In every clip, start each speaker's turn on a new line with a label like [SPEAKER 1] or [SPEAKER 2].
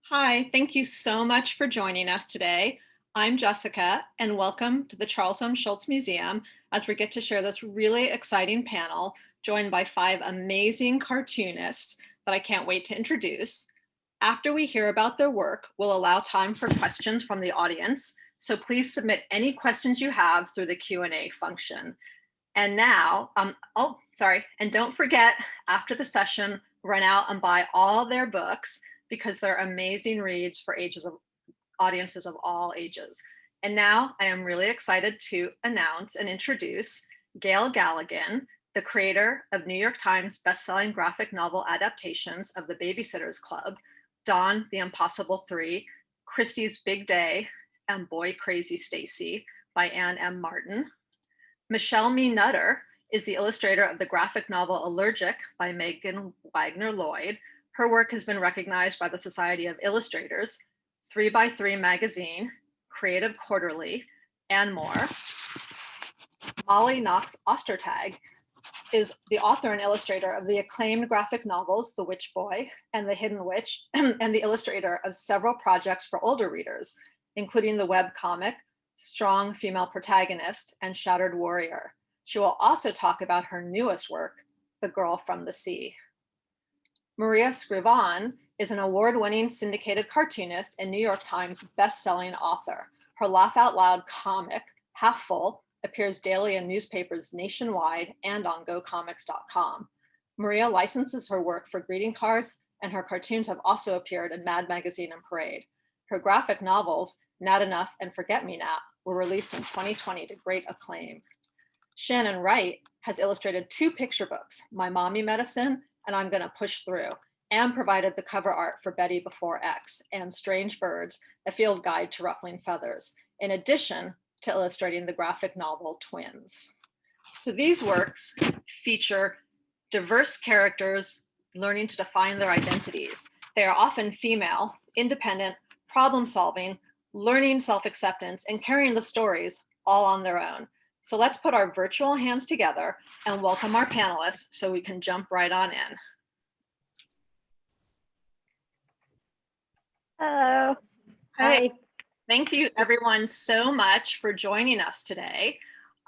[SPEAKER 1] Hi, thank you so much for joining us today. I'm Jessica, and welcome to the Charles M. Schulz Museum as we get to share this really exciting panel joined by 5 amazing cartoonists that I can't wait to introduce. After we hear about their work, we'll allow time for questions from the audience, so please submit any questions you have through the Q&A function. And now, and don't forget, after the session, run out and buy all their books because they're amazing reads for audiences of all ages. And now I am really excited to announce and introduce Gail Galligan, the creator of New York Times bestselling graphic novel adaptations of The Babysitters Club, Dawn, The Impossible 3, Christie's Big Day, and Boy Crazy Stacy by Anne M. Martin. Michelle Mee Nutter is the illustrator of the graphic novel Allergic by Megan Wagner Lloyd. Her work has been recognized by the Society of Illustrators, 3x3 Magazine, Creative Quarterly, and more. Molly Knox Ostertag is the author and illustrator of the acclaimed graphic novels The Witch Boy and The Hidden Witch, and the illustrator of several projects for older readers, including the webcomic Strong Female Protagonist and Shattered Warrior. She will also talk about her newest work, The Girl from the Sea. Maria Scrivan is an award-winning syndicated cartoonist and New York Times best-selling author. Her Laugh Out Loud comic, Half Full, appears daily in newspapers nationwide and on GoComics.com. Maria licenses her work for greeting cards, and her cartoons have also appeared in Mad Magazine and Parade. Her graphic novels, Nat Enough and Forget Me Not, were released in 2020 to great acclaim. Shannon Wright has illustrated 2 picture books, My Mommy Medicine and I'm Gonna Push Through, and provided the cover art for Betty Before X and Strange Birds, a field guide to ruffling feathers, in addition to illustrating the graphic novel Twins. So these works feature diverse characters learning to define their identities. They are often female, independent, problem-solving, learning self-acceptance, and carrying the stories all on their own. So let's put our virtual hands together and welcome our panelists so we can jump right on in.
[SPEAKER 2] Hello.
[SPEAKER 1] Hi. Thank you everyone so much for joining us today.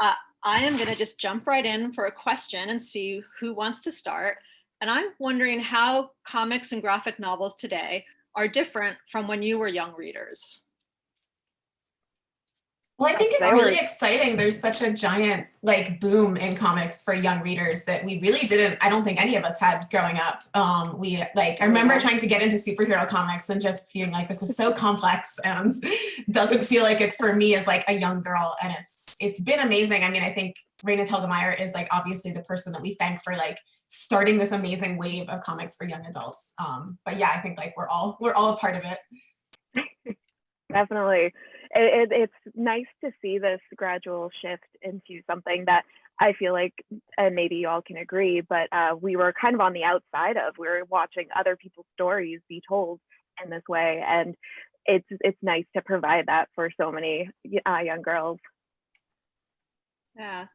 [SPEAKER 1] I am gonna just jump right in for a question and see who wants to start. And I'm wondering how comics and graphic novels today are different from when you were young readers.
[SPEAKER 3] Well, I think it's really exciting. There's such a giant boom in comics for young readers that we really didn't, I don't think any of us had growing up. I remember trying to get into superhero comics and just feeling like this is so complex and doesn't feel like it's for me as a young girl. And it's been amazing. I mean, I think Raina Telgemeier is obviously the person that we thank for starting this amazing wave of comics for young adults. But yeah, I think we're all a part of it.
[SPEAKER 2] Definitely. It's nice to see this gradual shift into something that I feel like, and maybe you all can agree, but we were kind of on the outside of. We were watching other people's stories be told in this way, and it's nice to provide that for so many young girls.
[SPEAKER 1] Yeah,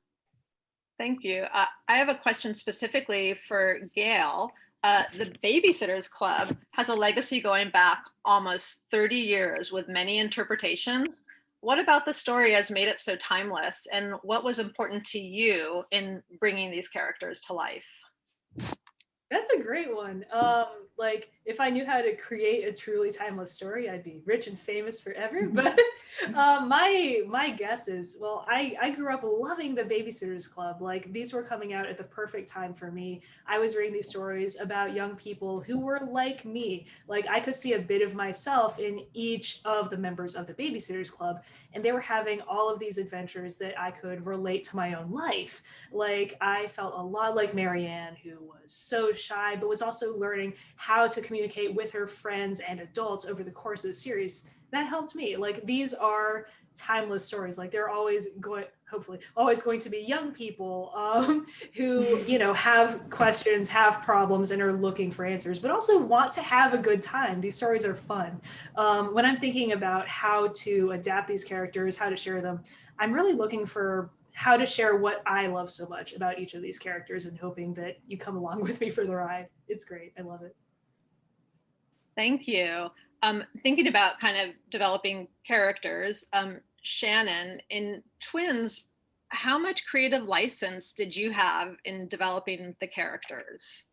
[SPEAKER 1] thank you. I have a question specifically for Gail. The Babysitters Club has a legacy going back almost 30 years with many interpretations. What about the story has made it so timeless, and what was important to you in bringing these characters to life?
[SPEAKER 4] That's a great one. If I knew how to create a truly timeless story, I'd be rich and famous forever. But my guess is, well, I grew up loving the Babysitters Club. These were coming out at the perfect time for me. I was reading these stories about young people who were like me. I could see a bit of myself in each of the members of the Babysitters Club, and they were having all of these adventures that I could relate to my own life. I felt a lot like Marianne, who was so shy, but was also learning how to communicate with her friends and adults over the course of the series. That helped me. These are timeless stories. They're hopefully always going to be young people who, have questions, have problems, and are looking for answers, but also want to have a good time. These stories are fun. When I'm thinking about how to adapt these characters, how to share them, I'm really looking for how to share what I love so much about each of these characters and hoping that you come along with me for the ride. It's great. I love it.
[SPEAKER 1] Thank you. Thinking about kind of developing characters, Shannon, in Twins, how much creative license did you have in developing the characters?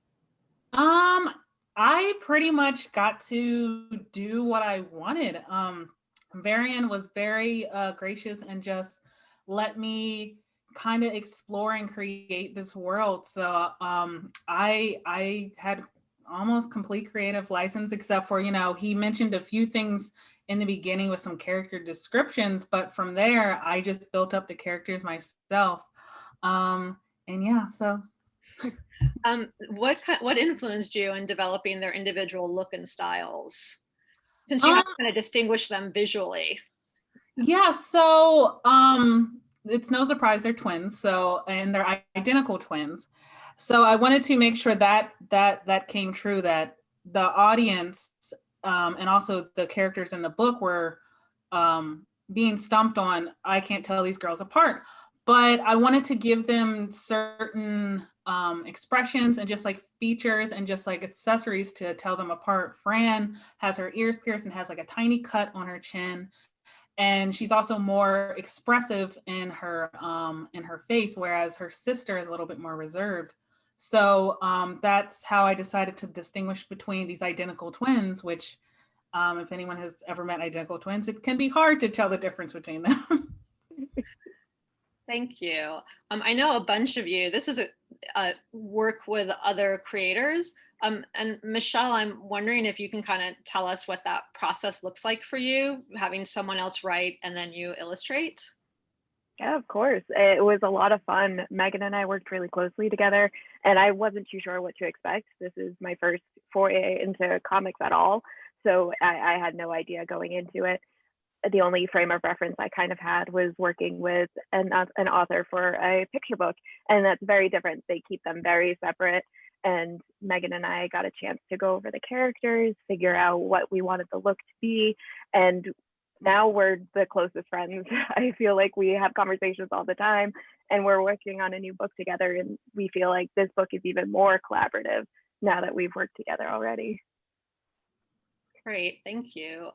[SPEAKER 5] I pretty much got to do what I wanted. Varian was very gracious and just let me kind of explore and create this world. So I had almost complete creative license, except for, you know, he mentioned a few things in the beginning with some character descriptions, but from there I just built up the characters myself. And yeah, so.
[SPEAKER 1] What influenced you in developing their individual look and styles, since you have to kind of distinguish them visually?
[SPEAKER 5] Yeah, so it's no surprise they're twins, so, and they're identical twins. So I wanted to make sure that came true, that the audience and also the characters in the book were being stumped on, I can't tell these girls apart. But I wanted to give them certain expressions and just like features and just like accessories to tell them apart. Fran has her ears pierced and has like a tiny cut on her chin. And she's also more expressive in her face, whereas her sister is a little bit more reserved. So that's how I decided to distinguish between these identical twins, which if anyone has ever met identical twins, it can be hard to tell the difference between them.
[SPEAKER 1] Thank you. I know a bunch of you, this is a work with other creators. And Michelle, I'm wondering if you can kind of tell us what that process looks like for you, having someone else write and then you illustrate.
[SPEAKER 2] Yeah, of course. It was a lot of fun. Megan and I worked really closely together, and I wasn't too sure what to expect. This is my first foray into comics at all, so I had no idea going into it. The only frame of reference I kind of had was working with an author for a picture book, and that's very different. They keep them very separate. And Megan and I got a chance to go over the characters, figure out what we wanted the look to be, and now we're the closest friends. I feel like we have conversations all the time, and we're working on a new book together, and we feel like this book is even more collaborative now that we've worked together already.
[SPEAKER 1] Great, thank you.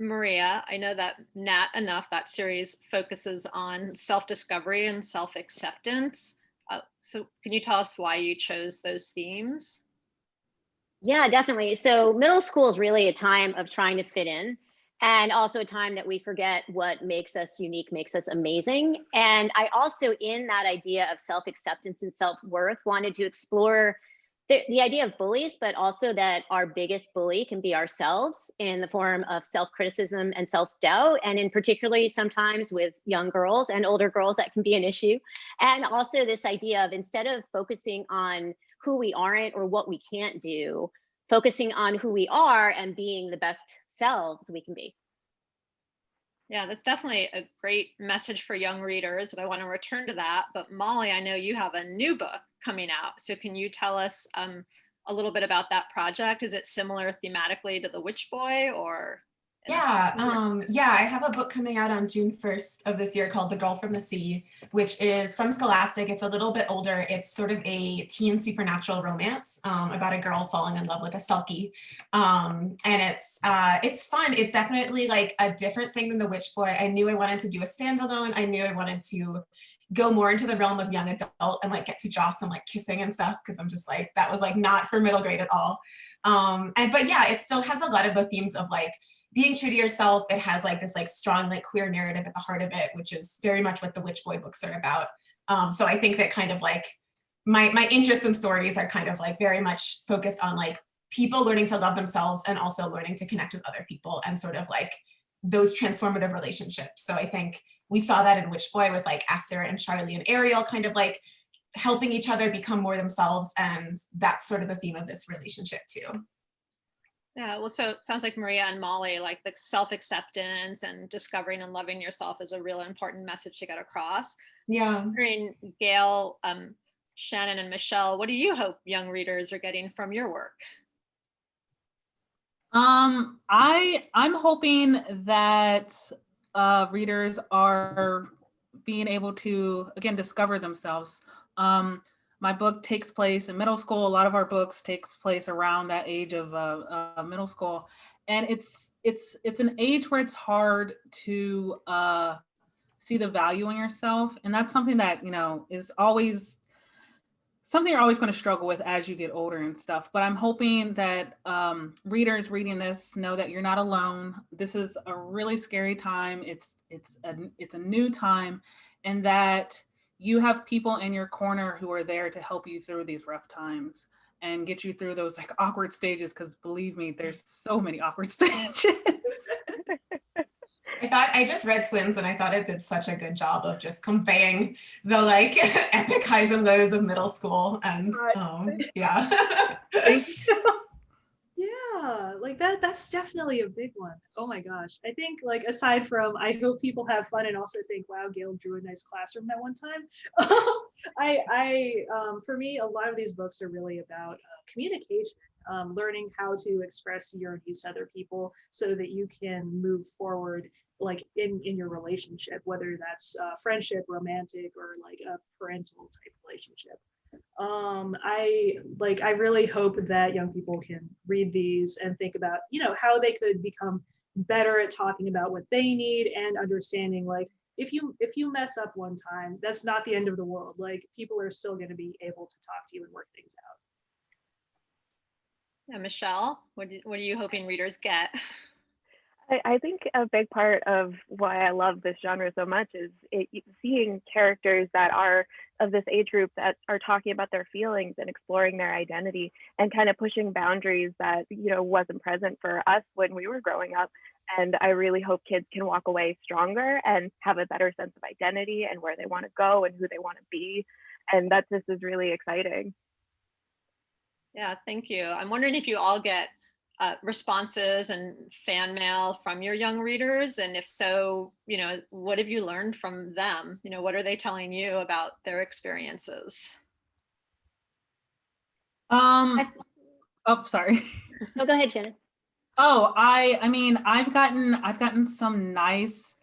[SPEAKER 1] Maria, I know that Nat Enough, that series focuses on self-discovery and self-acceptance. So can you tell us why you chose those themes?
[SPEAKER 6] Yeah, definitely. So middle school is really a time of trying to fit in, and also a time that we forget what makes us unique, makes us amazing. And I also, in that idea of self-acceptance and self-worth, wanted to explore the idea of bullies, but also that our biggest bully can be ourselves in the form of self-criticism and self-doubt. And in particularly sometimes with young girls and older girls, that can be an issue. And also this idea of, instead of focusing on who we aren't or what we can't do, focusing on who we are and being the best selves we can be.
[SPEAKER 1] Yeah, that's definitely a great message for young readers, and I want to return to that. But Molly, I know you have a new book coming out. So can you tell us a little bit about that project? Is it similar thematically to The Witch Boy, or?
[SPEAKER 3] Yeah, I have a book coming out on June 1st of this year called The Girl from the Sea, which is from Scholastic. It's a little bit older. It's sort of a teen supernatural romance about a girl falling in love with a sulky. And it's fun. It's definitely like a different thing than The Witch Boy. I knew I wanted to do a standalone. I knew I wanted to go more into the realm of young adult and like get to Joss and like kissing and stuff, because I'm just like, that was like not for middle grade at all. But yeah, it still has a lot of the themes of like being true to yourself. It has like this like strong like queer narrative at the heart of it, which is very much what the Witch Boy books are about. So I think that kind of like my interests and stories are kind of like very much focused on like people learning to love themselves and also learning to connect with other people and sort of like those transformative relationships. So I think we saw that in Witch Boy with like Esther and Charlie and Ariel kind of like helping each other become more themselves. And that's sort of the theme of this relationship too.
[SPEAKER 1] Yeah, well, so it sounds like Maria and Molly, like the self-acceptance and discovering and loving yourself is a real important message to get across.
[SPEAKER 3] Yeah.
[SPEAKER 1] So I'm wondering, Gail, Shannon, and Michelle, what do you hope young readers are getting from your work?
[SPEAKER 5] I'm hoping that readers are being able to, again, discover themselves. my book takes place in middle school. A lot of our books take place around that age of middle school. And it's an age where it's hard to see the value in yourself. And that's something that, is always something you're always going to struggle with as you get older and stuff. But I'm hoping that readers reading this know that you're not alone. This is a really scary time. It's a new time, and that you have people in your corner who are there to help you through these rough times and get you through those like awkward stages. Because believe me, there's so many awkward stages.
[SPEAKER 3] I just read Twins and I thought it did such a good job of just conveying the like epic highs and lows of middle school. And yeah.
[SPEAKER 4] Yeah, like that's definitely a big one. Oh my gosh. I think like aside from I hope people have fun and also think, wow, Gail drew a nice classroom that one time. For me, a lot of these books are really about communication. Learning how to express your needs to other people so that you can move forward like in your relationship, whether that's friendship, romantic, or like a parental type relationship. I really hope that young people can read these and think about, how they could become better at talking about what they need and understanding like if you mess up one time, that's not the end of the world. Like people are still going to be able to talk to you and work things out.
[SPEAKER 1] Yeah, Michelle, what are you hoping readers get?
[SPEAKER 2] I think a big part of why I love this genre so much is seeing characters that are of this age group that are talking about their feelings and exploring their identity and kind of pushing boundaries that, wasn't present for us when we were growing up. And I really hope kids can walk away stronger and have a better sense of identity and where they want to go and who they want to be. And that just is really exciting.
[SPEAKER 1] Yeah, thank you. I'm wondering if you all get responses and fan mail from your young readers, and if so, what have you learned from them? What are they telling you about their experiences?
[SPEAKER 5] Sorry.
[SPEAKER 6] No, go ahead, Shannon.
[SPEAKER 5] I've gotten some nice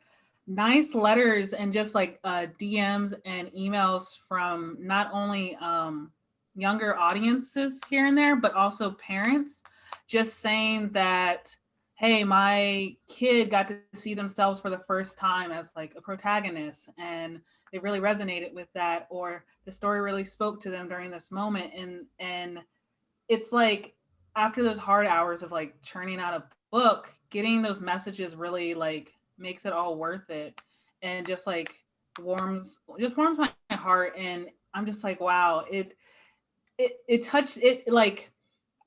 [SPEAKER 5] letters and just like DMs and emails from not only younger audiences here and there, but also parents just saying that, hey, my kid got to see themselves for the first time as like a protagonist and they really resonated with that, or the story really spoke to them during this moment. And it's like after those hard hours of like churning out a book, getting those messages really like makes it all worth it, and just like warms my heart. And I'm just like, wow, it touched it. Like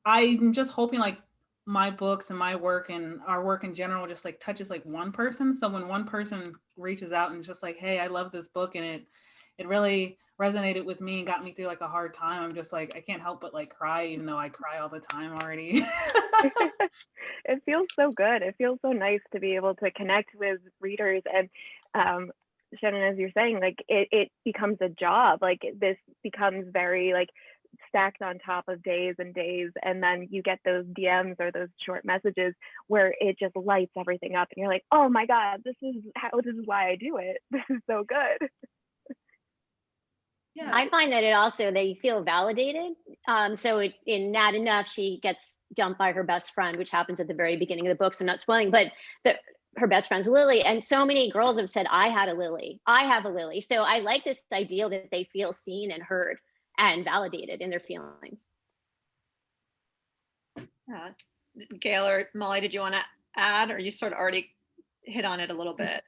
[SPEAKER 5] I'm just hoping like my books and my work and our work in general just like touches like one person. So when one person reaches out and just like, hey, I love this book and it really resonated with me and got me through like a hard time, I'm just like, I can't help but like cry, even though I cry all the time already.
[SPEAKER 2] It feels so good. It feels so nice to be able to connect with readers. And Shannon, as you're saying, like it becomes a job. Like this becomes very like stacked on top of days and days, and then you get those DMs or those short messages where it just lights everything up and you're like, oh my god, this is why I do it. This is so good.
[SPEAKER 6] Yeah, I find that they feel validated. So in Nat Enough, she gets dumped by her best friend, which happens at the very beginning of the book, so I'm not spoiling, but her best friend's Lily, and so many girls have said, I have a Lily. So I like this idea that they feel seen and heard and validated in their feelings.
[SPEAKER 1] Gail or Molly, did you want to add, or you sort of already hit on it a little bit?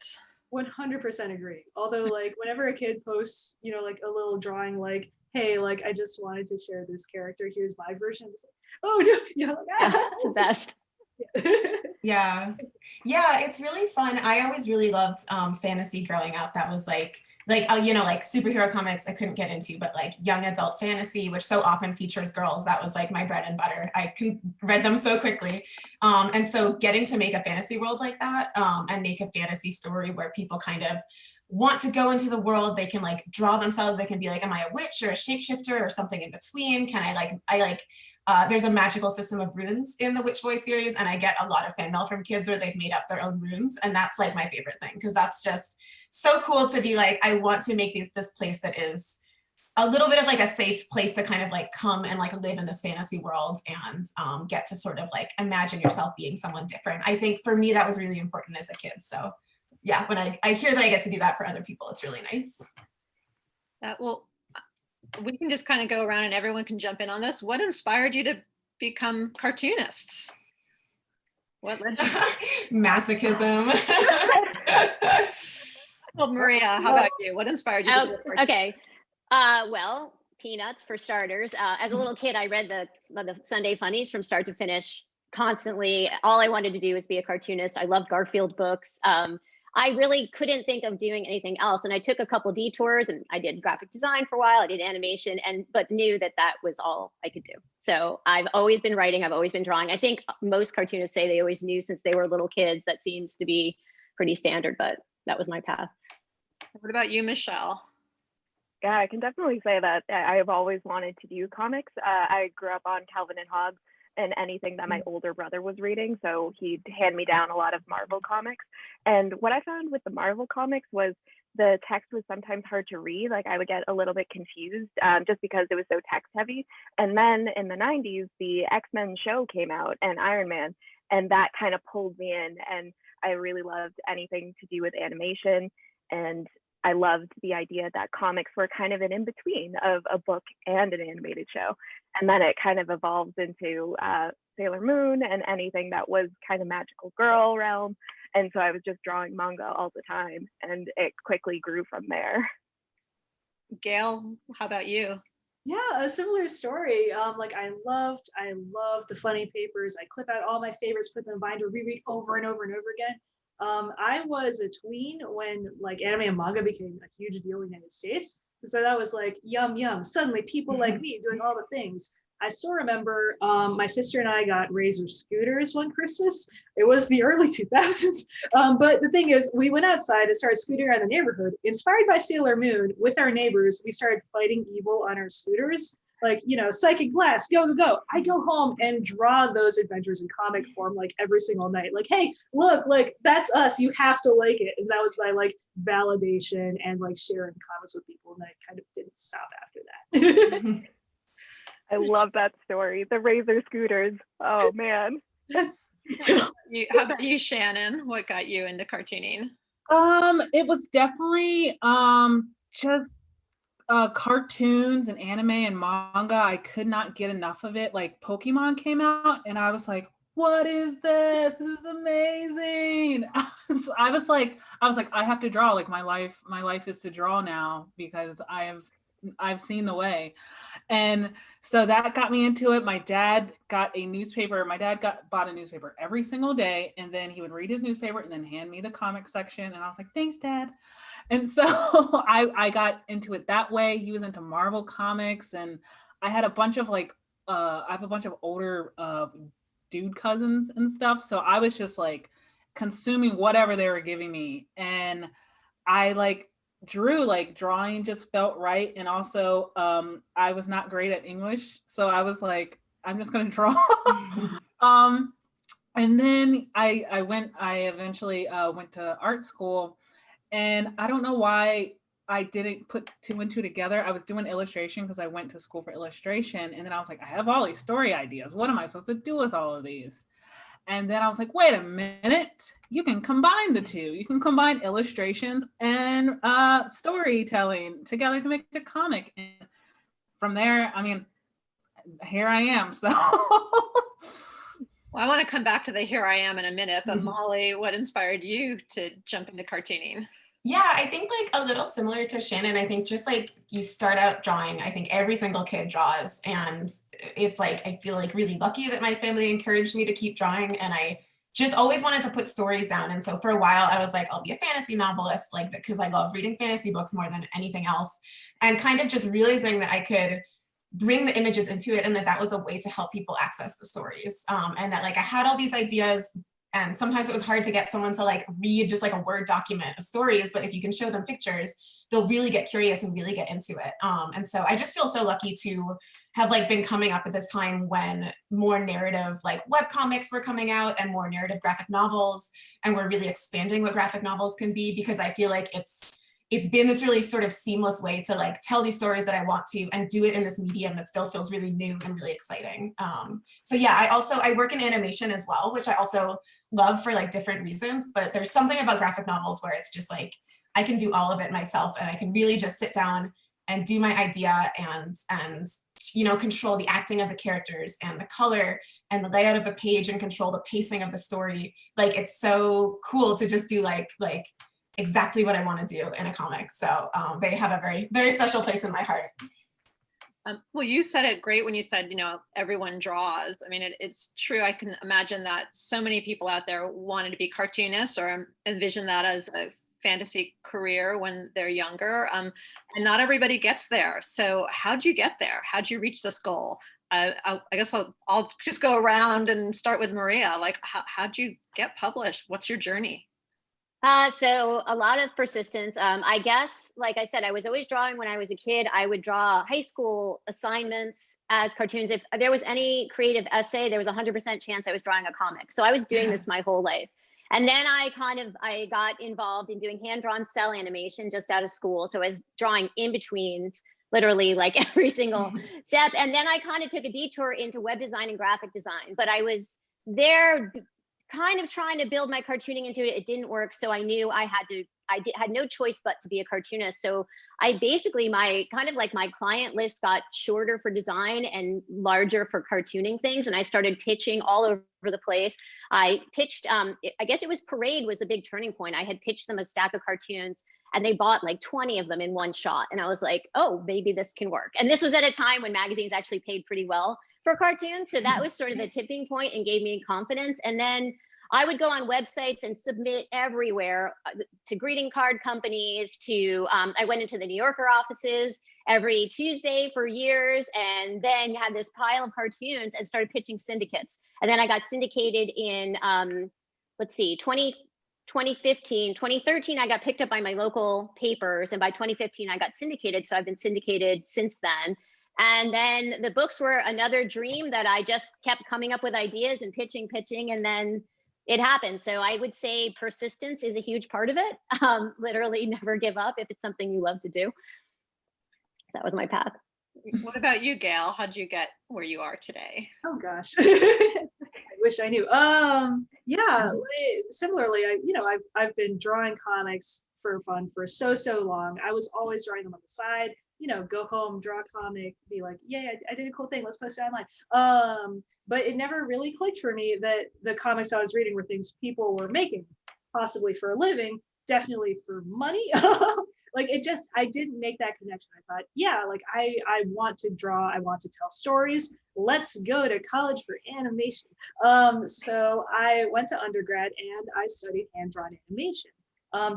[SPEAKER 4] 100% agree. Although like whenever a kid posts, like a little drawing like, hey, like I just wanted to share this character, here's my version. It's like, oh no,
[SPEAKER 6] That's the best.
[SPEAKER 3] Yeah, it's really fun. I always really loved fantasy growing up. That was like superhero comics I couldn't get into, but like young adult fantasy, which so often features girls, that was like my bread and butter. I read them so quickly. And so getting to make a fantasy world like that and make a fantasy story where people kind of want to go into the world, they can like draw themselves, they can be like, am I a witch or a shapeshifter or something in between? Can there's a magical system of runes in the Witch Boy series, and I get a lot of fan mail from kids where they've made up their own runes, and that's like my favorite thing, because that's just so cool to be like, I want to make this place that is a little bit of like a safe place to kind of like come and like live in this fantasy world and get to sort of like imagine yourself being someone different. I think for me, that was really important as a kid. So yeah, when I hear that I get to do that for other people, it's really nice.
[SPEAKER 1] Well, we can just kind of go around and everyone can jump in on this. What inspired you to become cartoonists? What led you?
[SPEAKER 3] Masochism.
[SPEAKER 1] Well, Maria, how about you? What inspired you to become a cartoonist?
[SPEAKER 6] Okay. Well, Peanuts for starters. As a little kid, I read the Sunday Funnies from start to finish constantly. All I wanted to do was be a cartoonist. I loved Garfield books. I really couldn't think of doing anything else. And I took a couple detours and I did graphic design for a while. I did animation, but knew that that was all I could do. So I've always been writing. I've always been drawing. I think most cartoonists say they always knew since they were little kids. That seems to be pretty standard, but that was my path.
[SPEAKER 1] What about you, Michelle?
[SPEAKER 2] Yeah, I can definitely say that I've always wanted to do comics. I grew up on Calvin and Hobbes and anything that my older brother was reading. So he'd hand me down a lot of Marvel comics. And what I found with the Marvel comics was the text was sometimes hard to read. Like I would get a little bit confused just because it was so text heavy. And then in the 90s, the X-Men show came out and Iron Man, and that kind of pulled me in. And I really loved anything to do with animation. And I loved the idea that comics were kind of an in-between of a book and an animated show. And then it kind of evolved into Sailor Moon and anything that was kind of magical girl realm. And so I was just drawing manga all the time, and it quickly grew from there.
[SPEAKER 1] Gail, how about you?
[SPEAKER 4] Yeah, a similar story. Like I loved the funny papers. I clip out all my favorites, put them in a binder, reread over and over and over again. I was a tween when like anime and manga became a huge deal in the United States. And so that was like, yum, yum. Suddenly people like me doing all the things. I still remember my sister and I got Razor scooters one Christmas. It was the early 2000s. But the thing is, we went outside and started scooting around the neighborhood. Inspired by Sailor Moon, with our neighbors, we started fighting evil on our scooters. Like, you know, psychic blast, go, go, go. I go home and draw those adventures in comic form like every single night. Like, hey, look, like that's us. You have to like it. And that was my like validation and like sharing comics with people. And I kind of didn't stop after that.
[SPEAKER 2] I love that story. The Razor scooters. Oh man.
[SPEAKER 1] How about you, Shannon? What got you into cartooning?
[SPEAKER 5] It was definitely just cartoons and anime and manga. I could not get enough of it. Like Pokemon came out and I was like, what is this? This is amazing. I was like, I have to draw. Like my life is to draw now because I've seen the way. And so that got me into it. My dad got a newspaper. Bought a newspaper every single day. And then he would read his newspaper and then hand me the comic section. And I was like, thanks, Dad. And so I got into it that way. He was into Marvel comics. And I had a bunch of I have a bunch of older dude cousins and stuff. So I was just like consuming whatever they were giving me. And I drew, like drawing just felt right. And also I was not great at English, so I was like, I'm just gonna draw. And then I eventually went to art school, and I don't know why I didn't put two and two together. I was doing illustration because I went to school for illustration, and then I was like, I have all these story ideas, what am I supposed to do with all of these? And then I was like, wait a minute, you can combine the two. You can combine illustrations and storytelling together to make a comic. And from there, I mean, here I am. So
[SPEAKER 1] Well, I want to come back to the here I am in a minute, but Molly, what inspired you to jump into cartooning?
[SPEAKER 3] Yeah, I think like a little similar to Shannon. I think just like you start out drawing, I think every single kid draws. And it's like, I feel like really lucky that my family encouraged me to keep drawing. And I just always wanted to put stories down. And so for a while I was like, I'll be a fantasy novelist, like, because I love reading fantasy books more than anything else. And kind of just realizing that I could bring the images into it and that was a way to help people access the stories. And that like I had all these ideas. And sometimes it was hard to get someone to like read just like a Word document of stories, but if you can show them pictures, they'll really get curious and really get into it. And so I just feel so lucky to have like been coming up at this time when more narrative like webcomics were coming out and more narrative graphic novels, and we're really expanding what graphic novels can be, because I feel like it's been this really sort of seamless way to like tell these stories that I want to and do it in this medium that still feels really new and really exciting. So yeah, I work in animation as well, which I also love for like different reasons, but there's something about graphic novels where it's just like, I can do all of it myself and I can really just sit down and do my idea and you know, control the acting of the characters and the color and the layout of the page and control the pacing of the story. Like, it's so cool to just do like exactly what I want to do in a comic. So they have a very, very special place in my heart.
[SPEAKER 1] Well, you said it great when you said, you know, everyone draws. I mean, it's true. I can imagine that so many people out there wanted to be cartoonists or envision that as a fantasy career when they're younger, and not everybody gets there. So how'd you get there? How'd you reach this goal? I guess I'll just go around and start with Maria. Like, how'd you get published? What's your journey?
[SPEAKER 6] So a lot of persistence. I guess, like I said, I was always drawing when I was a kid. I would draw high school assignments as cartoons. If there was any creative essay, there was 100% chance I was drawing a comic. So I was doing this my whole life. And then I got involved in doing hand-drawn cell animation just out of school. So I was drawing in betweens, literally like every single step. And then I kind of took a detour into web design and graphic design, but I was there kind of trying to build my cartooning into it. It didn't work. So I knew I had no choice but to be a cartoonist. So I basically, my client list got shorter for design and larger for cartooning things. And I started pitching all over the place. I pitched, I guess it was Parade was a big turning point. I had pitched them a stack of cartoons and they bought like 20 of them in one shot. And I was like, oh, maybe this can work. And this was at a time when magazines actually paid pretty well for cartoons. So that was sort of the tipping point and gave me confidence. And then I would go on websites and submit everywhere, to greeting card companies, to, I went into the New Yorker offices every Tuesday for years, and then had this pile of cartoons and started pitching syndicates. And then I got syndicated in, 2015, 2013, I got picked up by my local papers. And by 2015, I got syndicated. So I've been syndicated since then. And then the books were another dream that I just kept coming up with ideas and pitching, and then it happened. So I would say persistence is a huge part of it. Literally never give up if it's something you love to do. That was my path.
[SPEAKER 1] What about you, Gail? How'd you get where you are today?
[SPEAKER 4] Oh gosh, I wish I knew. Yeah, similarly, I've been drawing comics for fun for so long. I was always drawing them on the side. Go home, draw a comic, be like, yay, I did a cool thing, let's post it online. But it never really clicked for me that the comics I was reading were things people were making, possibly for a living, definitely for money. I didn't make that connection. I thought, yeah, like I want to draw, I want to tell stories. Let's go to college for animation. So I went to undergrad and I studied hand-drawn animation.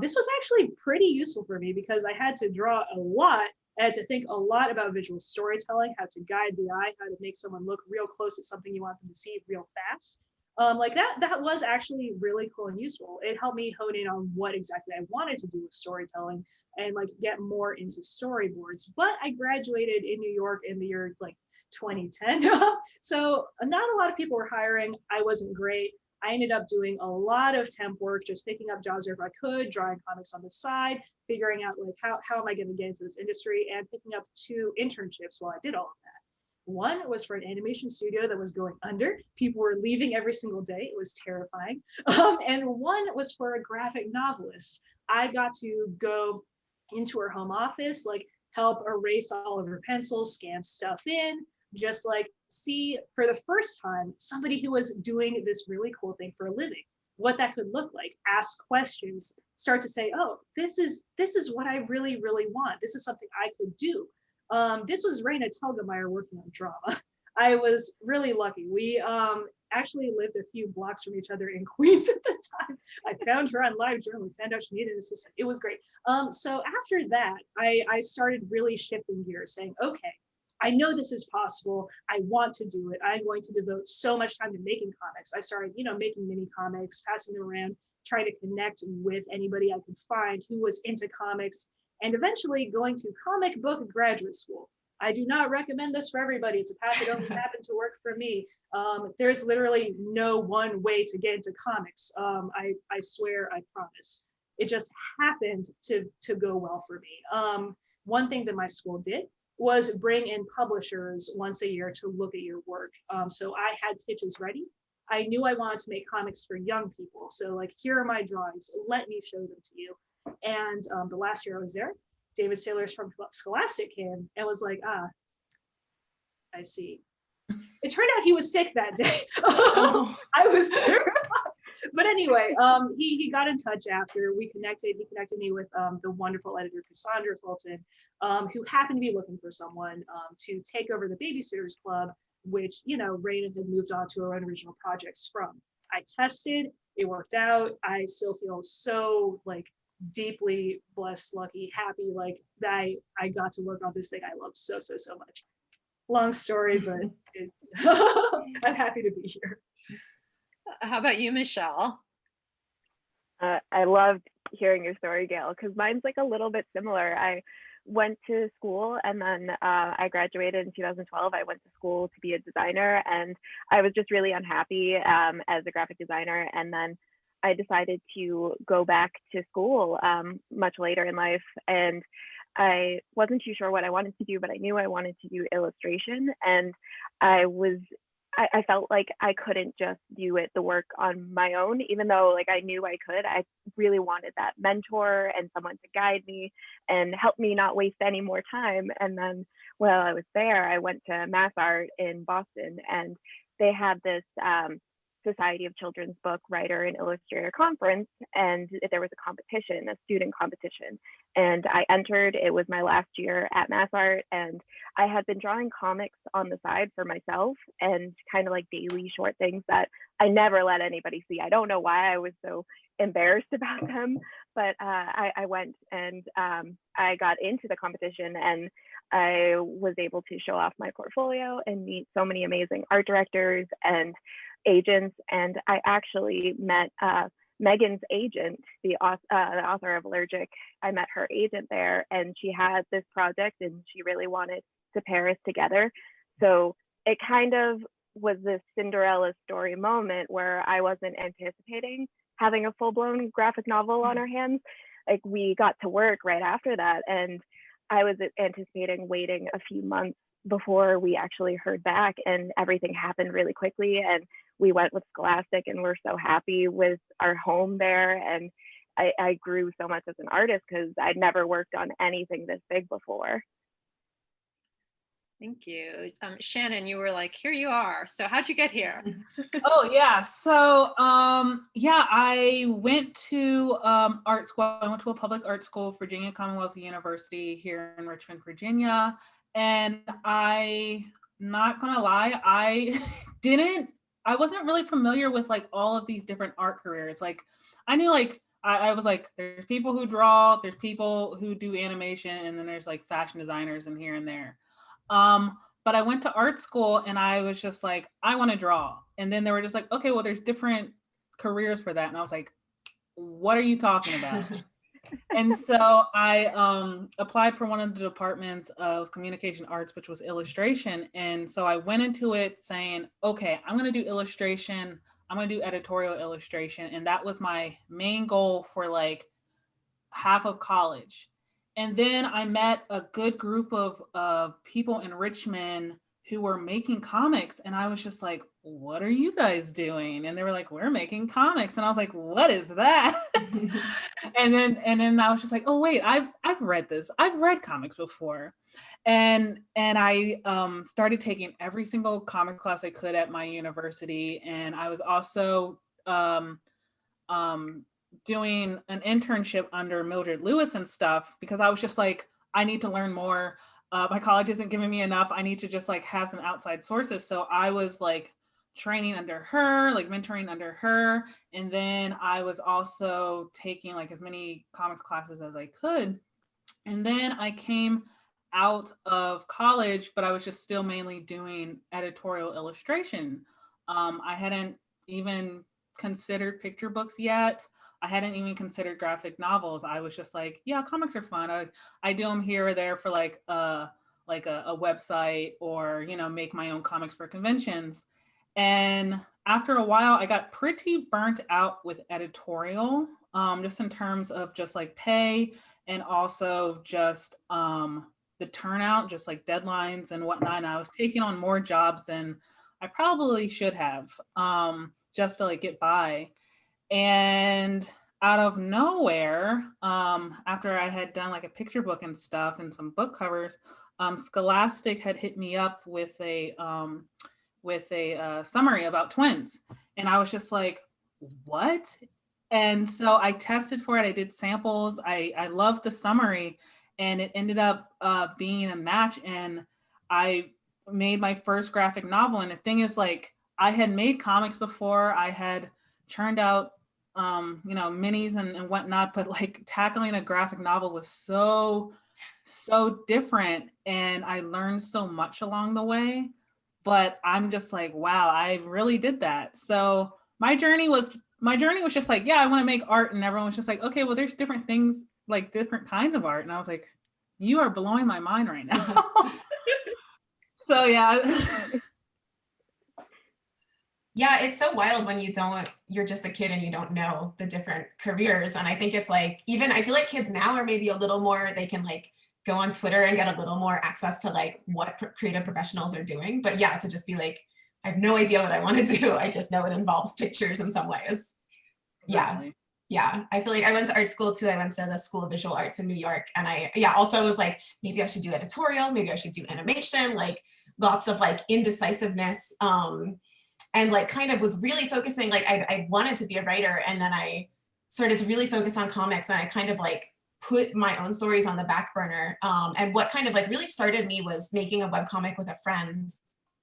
[SPEAKER 4] This was actually pretty useful for me because I had to draw a lot. I had to think a lot about visual storytelling, how to guide the eye, how to make someone look real close at something you want them to see real fast. That was actually really cool and useful. It helped me hone in on what exactly I wanted to do with storytelling and get more into storyboards. But I graduated in New York in the year 2010. So not a lot of people were hiring. I wasn't great. I ended up doing a lot of temp work, just picking up jobs wherever I could, drawing comics on the side, figuring out how am I going to get into this industry, and picking up 2 internships while I did all of that. One was for an animation studio that was going under. People were leaving every single day. It was terrifying. And one was for a graphic novelist. I got to go into her home office, help erase all of her pencils, scan stuff in, just see for the first time somebody who was doing this really cool thing for a living, what that could look like, ask questions, start to say, oh, this is what I really want. This is something I could do. This was Raina Telgemeier working on drama. I was really lucky. We actually lived a few blocks from each other in Queens at the time. I found her on LiveJournal. We found out she needed an assistant. It was great. So after that, I started really shifting gears, saying, okay, I know this is possible. I want to do it. I'm going to devote so much time to making comics. I started, making mini comics, passing them around, trying to connect with anybody I could find who was into comics, and eventually going to comic book graduate school. I do not recommend this for everybody. It's a path that only happened to work for me. There's literally no one way to get into comics. I swear, I promise. it just happened to go well for me. One thing that my school did was bring in publishers once a year to look at your work. So I had pitches ready. I knew I wanted to make comics for young people. So like, here are my drawings, let me show them to you. And the last year I was there, David Saylors from Scholastic came and was like, I see. It turned out he was sick that day. I was terrified. But anyway, he got in touch after we connected. He connected me with the wonderful editor Cassandra Fulton, who happened to be looking for someone to take over the Babysitters Club, which, you know, Raina had moved on to her own original projects from. I tested, it worked out. I still feel so like deeply blessed, lucky, happy, like that I got to work on this thing I love so much. Long story, but I'm happy to be here.
[SPEAKER 1] How about you, Michelle?
[SPEAKER 2] I loved hearing your story, Gail, because mine's like a little bit similar. I went to school and then I graduated in 2012. I went to school to be a designer, and I was just really unhappy as a graphic designer. And then I decided to go back to school much later in life. And I wasn't too sure what I wanted to do, but I knew I wanted to do illustration. And I felt like I couldn't just do the work on my own, even though like I knew I could. I really wanted that mentor and someone to guide me and help me not waste any more time. And then while I was there, I went to Mass Art in Boston, and they had this Society of Children's Book Writer and Illustrator Conference, and there was a competition, a student competition, and I entered. It was my last year at Mass Art, and I had been drawing comics on the side for myself and kind of like daily short things that I never let anybody see. I don't know why I was so embarrassed about them, but I went and I got into the competition, and I was able to show off my portfolio and meet so many amazing art directors and agents. And I actually met Megan's agent, the author of Allergic. I met her agent there, and she had this project and she really wanted to pair us together. So it kind of was this Cinderella story moment where I wasn't anticipating having a full-blown graphic novel on our hands. Like, we got to work right after that, and I was anticipating waiting a few months before we actually heard back, and everything happened really quickly. And we went with Scholastic, and we're so happy with our home there. And I grew so much as an artist because I'd never worked on anything this big before.
[SPEAKER 1] Thank you. Shannon, you were like, here you are. So how'd you get here?
[SPEAKER 5] Oh yeah. So yeah, I went to art school. I went to a public art school, Virginia Commonwealth University here in Richmond, Virginia. And not gonna lie, I wasn't really familiar with like all of these different art careers. Like I knew like, I was like, there's people who draw, there's people who do animation, and then there's like fashion designers and here and there. But I went to art school and I was just like, I want to draw. And then they were just like, okay, well, there's different careers for that. And I was like, what are you talking about? And so I applied for one of the departments of communication arts, which was illustration. And so I went into it saying, okay, I'm going to do illustration. I'm going to do editorial illustration. And that was my main goal for like half of college. And then I met a good group of people in Richmond who were making comics. And I was just like, what are you guys doing? And they were like, we're making comics. And I was like, what is that? and then I was just like, oh, wait, I've read this. I've read comics before. And I started taking every single comic class I could at my university. And I was also doing an internship under Mildred Lewis and stuff, because I was just like, I need to learn more. My college isn't giving me enough. I need to just like have some outside sources. So I was like training under her, like mentoring under her. And then I was also taking like as many comics classes as I could. And then I came out of college, but I was just still mainly doing editorial illustration. I hadn't even considered picture books yet. I hadn't even considered graphic novels. I was just like, yeah, comics are fun. I do them here or there for like a website, or, you know, make my own comics for conventions. And after a while, I got pretty burnt out with editorial, just in terms of just like pay and also just the turnout, just like deadlines and whatnot. And I was taking on more jobs than I probably should have, just to like get by. And out of nowhere, after I had done like a picture book and stuff and some book covers, Scholastic had hit me up with a summary about twins. And I was just like, what? And so I tested for it. I did samples. I loved the summary, and it ended up being a match. And I made my first graphic novel. And the thing is, like, I had made comics before. I had churned out, minis and whatnot, but like tackling a graphic novel was so different. And I learned so much along the way. But I'm just like, wow, I really did that. So my journey was just like, yeah, I want to make art. And everyone was just like, okay, well, there's different things, like different kinds of art. And I was like, you are blowing my mind right now. So yeah.
[SPEAKER 3] Yeah, it's so wild when you're just a kid and you don't know the different careers. And I think it's like, even I feel like kids now are maybe a little more, they can like go on Twitter and get a little more access to like what creative professionals are doing. But yeah, to just be like, I have no idea what I want to do. I just know it involves pictures in some ways.
[SPEAKER 5] Exactly.
[SPEAKER 3] Yeah. I feel like I went to art school too. I went to the School of Visual Arts in New York. And I also was like, maybe I should do editorial, maybe I should do animation, like lots of like indecisiveness. And like kind of was really focusing, like I wanted to be a writer. And then I started to really focus on comics, and I kind of like put my own stories on the back burner. And what kind of like really started me was making a webcomic with a friend.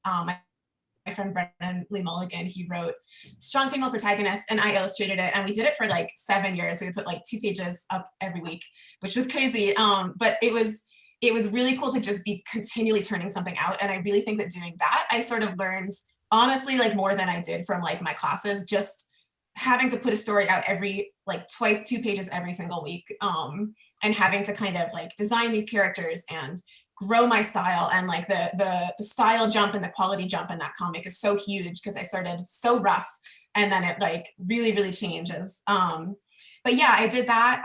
[SPEAKER 3] My friend Brendan Lee Mulligan, he wrote strong female protagonists, and I illustrated it. And we did it for like 7 years. We put like 2 pages up every week, which was crazy. But it was really cool to just be continually turning something out. And I really think that doing that, I sort of learned, honestly, like more than I did from like my classes, just having to put a story out every like 2 pages every single week, and having to kind of like design these characters and grow my style. And like the style jump and the quality jump in that comic is so huge, because I started so rough and then it like really changes. But yeah, I did that.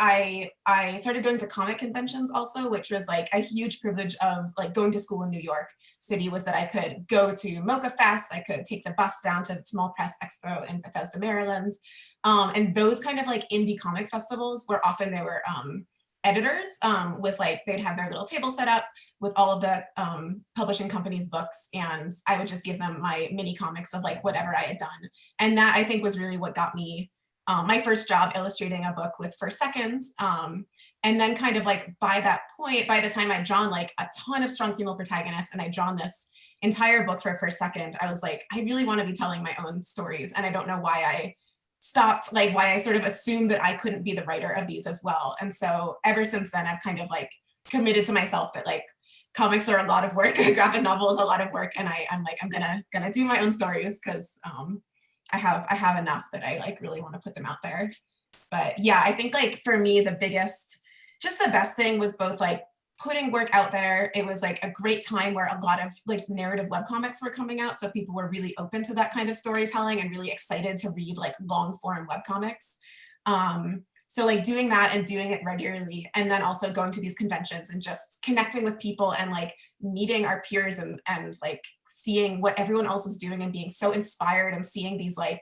[SPEAKER 3] I started going to comic conventions also, which was like a huge privilege of like going to school in New York City, was that I could go to Mocha Fest, I could take the bus down to the Small Press Expo in Bethesda, Maryland. And those kind of like indie comic festivals where often they were editors with like, they'd have their little table set up with all of the publishing companies' books, and I would just give them my mini comics of like whatever I had done. And that, I think, was really what got me my first job illustrating a book with First Seconds. And then kind of like by that point, by the time I'd drawn like a ton of strong female protagonists and I'd drawn this entire book for First Second, I was like, I really want to be telling my own stories. And I don't know why I stopped, like why I sort of assumed that I couldn't be the writer of these as well. And so ever since then, I've kind of like committed to myself that like comics are a lot of work, graphic novel is a lot of work. And I'm like, I'm gonna do my own stories, because I have enough that I like really want to put them out there. But yeah, I think like for me, the best thing was both like putting work out there. It was like a great time where a lot of like narrative webcomics were coming out. So people were really open to that kind of storytelling and really excited to read like long form webcomics. So like doing that and doing it regularly, and then also going to these conventions and just connecting with people and like meeting our peers and like seeing what everyone else was doing and being so inspired, and seeing these like,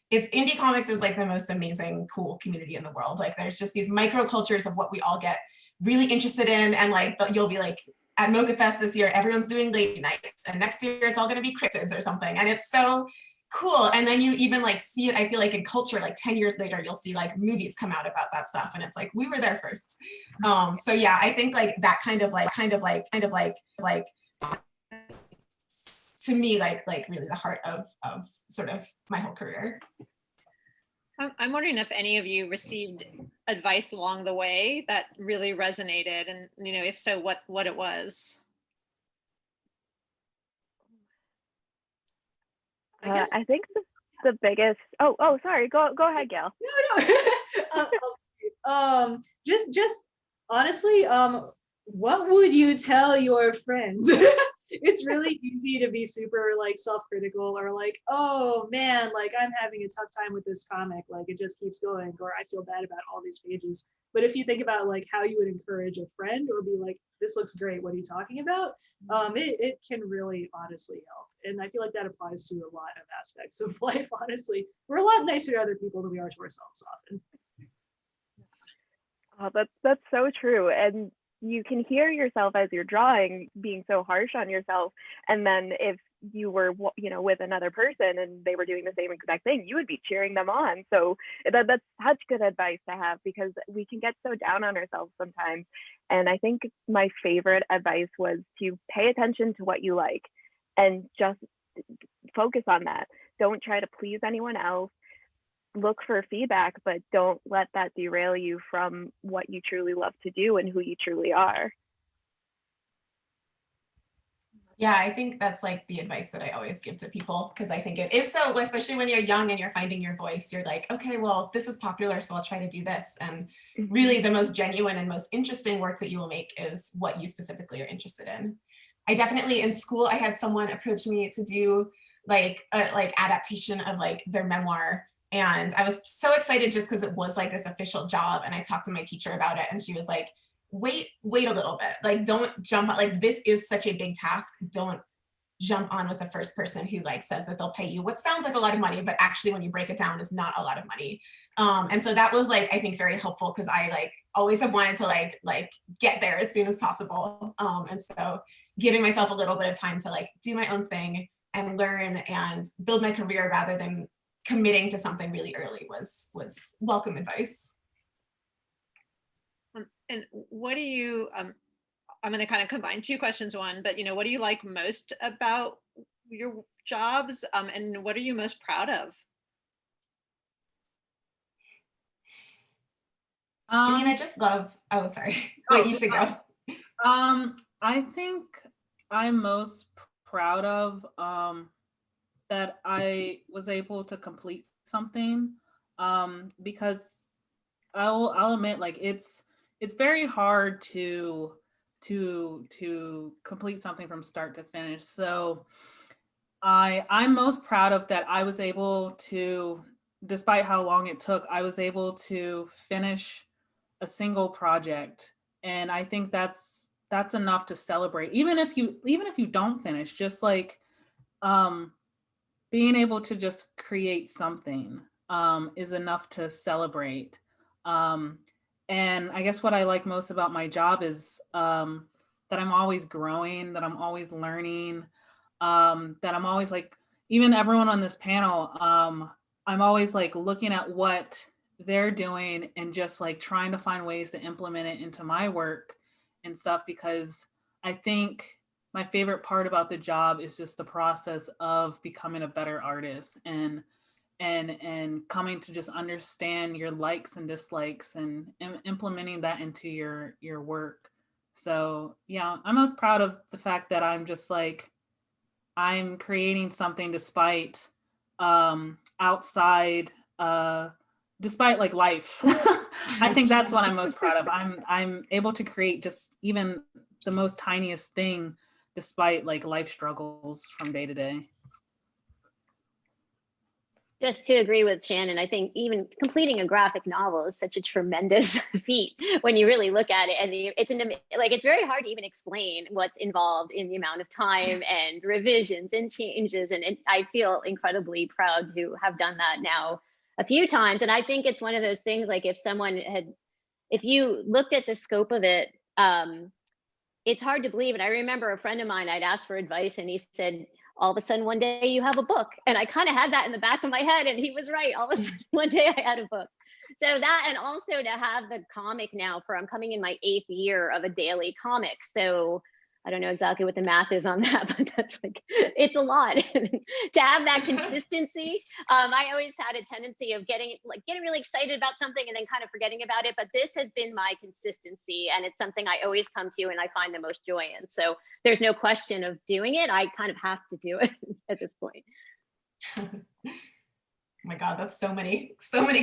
[SPEAKER 3] if indie comics is like the most amazing, cool community in the world. Like there's just these micro cultures of what we all get really interested in. And like, you'll be like at Mocha Fest this year, everyone's doing late nights, and next year it's all going to be cryptids or something. And it's so cool. And then you even like see it, I feel like in culture, like 10 years later, you'll see like movies come out about that stuff. And it's like, we were there first. So yeah, I think like that kind of like to me, like really the heart of sort of my whole career.
[SPEAKER 1] I'm wondering if any of you received advice along the way that really resonated, and if so, what it was.
[SPEAKER 2] I think the biggest. Oh, sorry. Go ahead, Gail.
[SPEAKER 4] No. Just honestly, what would you tell your friends? it's really easy to be super like self-critical or like, oh man, like I'm having a tough time with this comic, like it just keeps going, or I feel bad about all these pages. But if you think about like how you would encourage a friend or be like, this looks great, what are you talking about? It can really honestly help. And I feel like that applies to a lot of aspects of life, honestly. We're a lot nicer to other people than we are to ourselves often.
[SPEAKER 2] Oh, that's so true. And you can hear yourself as you're drawing being so harsh on yourself. And then if you were, with another person and they were doing the same exact thing, you would be cheering them on. So that's such good advice to have, because we can get so down on ourselves sometimes. And I think my favorite advice was to pay attention to what you like and just focus on that. Don't try to please anyone else. Look for feedback, but don't let that derail you from what you truly love to do and who you truly are.
[SPEAKER 3] Yeah, I think that's like the advice that I always give to people, because I think it is so, especially when you're young and you're finding your voice, you're like, okay, well, this is popular, so I'll try to do this. And really the most genuine and most interesting work that you will make is what you specifically are interested in. I definitely, in school, I had someone approach me to do like a adaptation of like their memoir. And I was so excited just because it was like this official job. And I talked to my teacher about it and she was like, wait a little bit. Like, don't jump on, like, this is such a big task. Don't jump on with the first person who like says that they'll pay you what sounds like a lot of money, but actually when you break it down is not a lot of money. And so that was like, I think very helpful, because I like always have wanted to like get there as soon as possible. And so giving myself a little bit of time to like do my own thing and learn and build my career rather than committing to something really early was welcome advice.
[SPEAKER 1] And what do you, I'm going to kind of combine two questions. One, but what do you like most about your jobs, and what are you most proud of?
[SPEAKER 3] I just love, oh, sorry. Wait, you should go.
[SPEAKER 5] I think I'm most proud of that I was able to complete something, because I'll admit, like, it's very hard to complete something from start to finish. So I'm most proud of that I was able to, despite how long it took, I was able to finish a single project. And I think that's enough to celebrate. Even if you don't finish, just like being able to just create something is enough to celebrate. And I guess what I like most about my job is that I'm always growing, that I'm always learning, that I'm always like, even everyone on this panel, I'm always like looking at what they're doing and just like trying to find ways to implement it into my work and stuff, because I think my favorite part about the job is just the process of becoming a better artist and coming to just understand your likes and dislikes and implementing that into your work. So yeah, I'm most proud of the fact that I'm just like, I'm creating something despite outside despite like life. I think that's what I'm most proud of. I'm able to create just even the most tiniest thing despite like life struggles from day to day.
[SPEAKER 6] Just to agree with Shannon, I think even completing a graphic novel is such a tremendous feat when you really look at it. And it's very hard to even explain what's involved in the amount of time and revisions and changes. And I feel incredibly proud to have done that now a few times. And I think it's one of those things, like if you looked at the scope of it, it's hard to believe. And I remember a friend of mine, I'd asked for advice and he said, all of a sudden one day you have a book. And I kind of had that in the back of my head, and he was right. All of a sudden one day I had a book. So that, and also to have the comic now I'm coming in my 8th year of a daily comic. So I don't know exactly what the math is on that, but that's like, it's a lot. To have that consistency. I always had a tendency of getting really excited about something and then kind of forgetting about it. But this has been my consistency, and it's something I always come to and I find the most joy in. So there's no question of doing it. I kind of have to do it at this point.
[SPEAKER 3] Oh my God, that's so many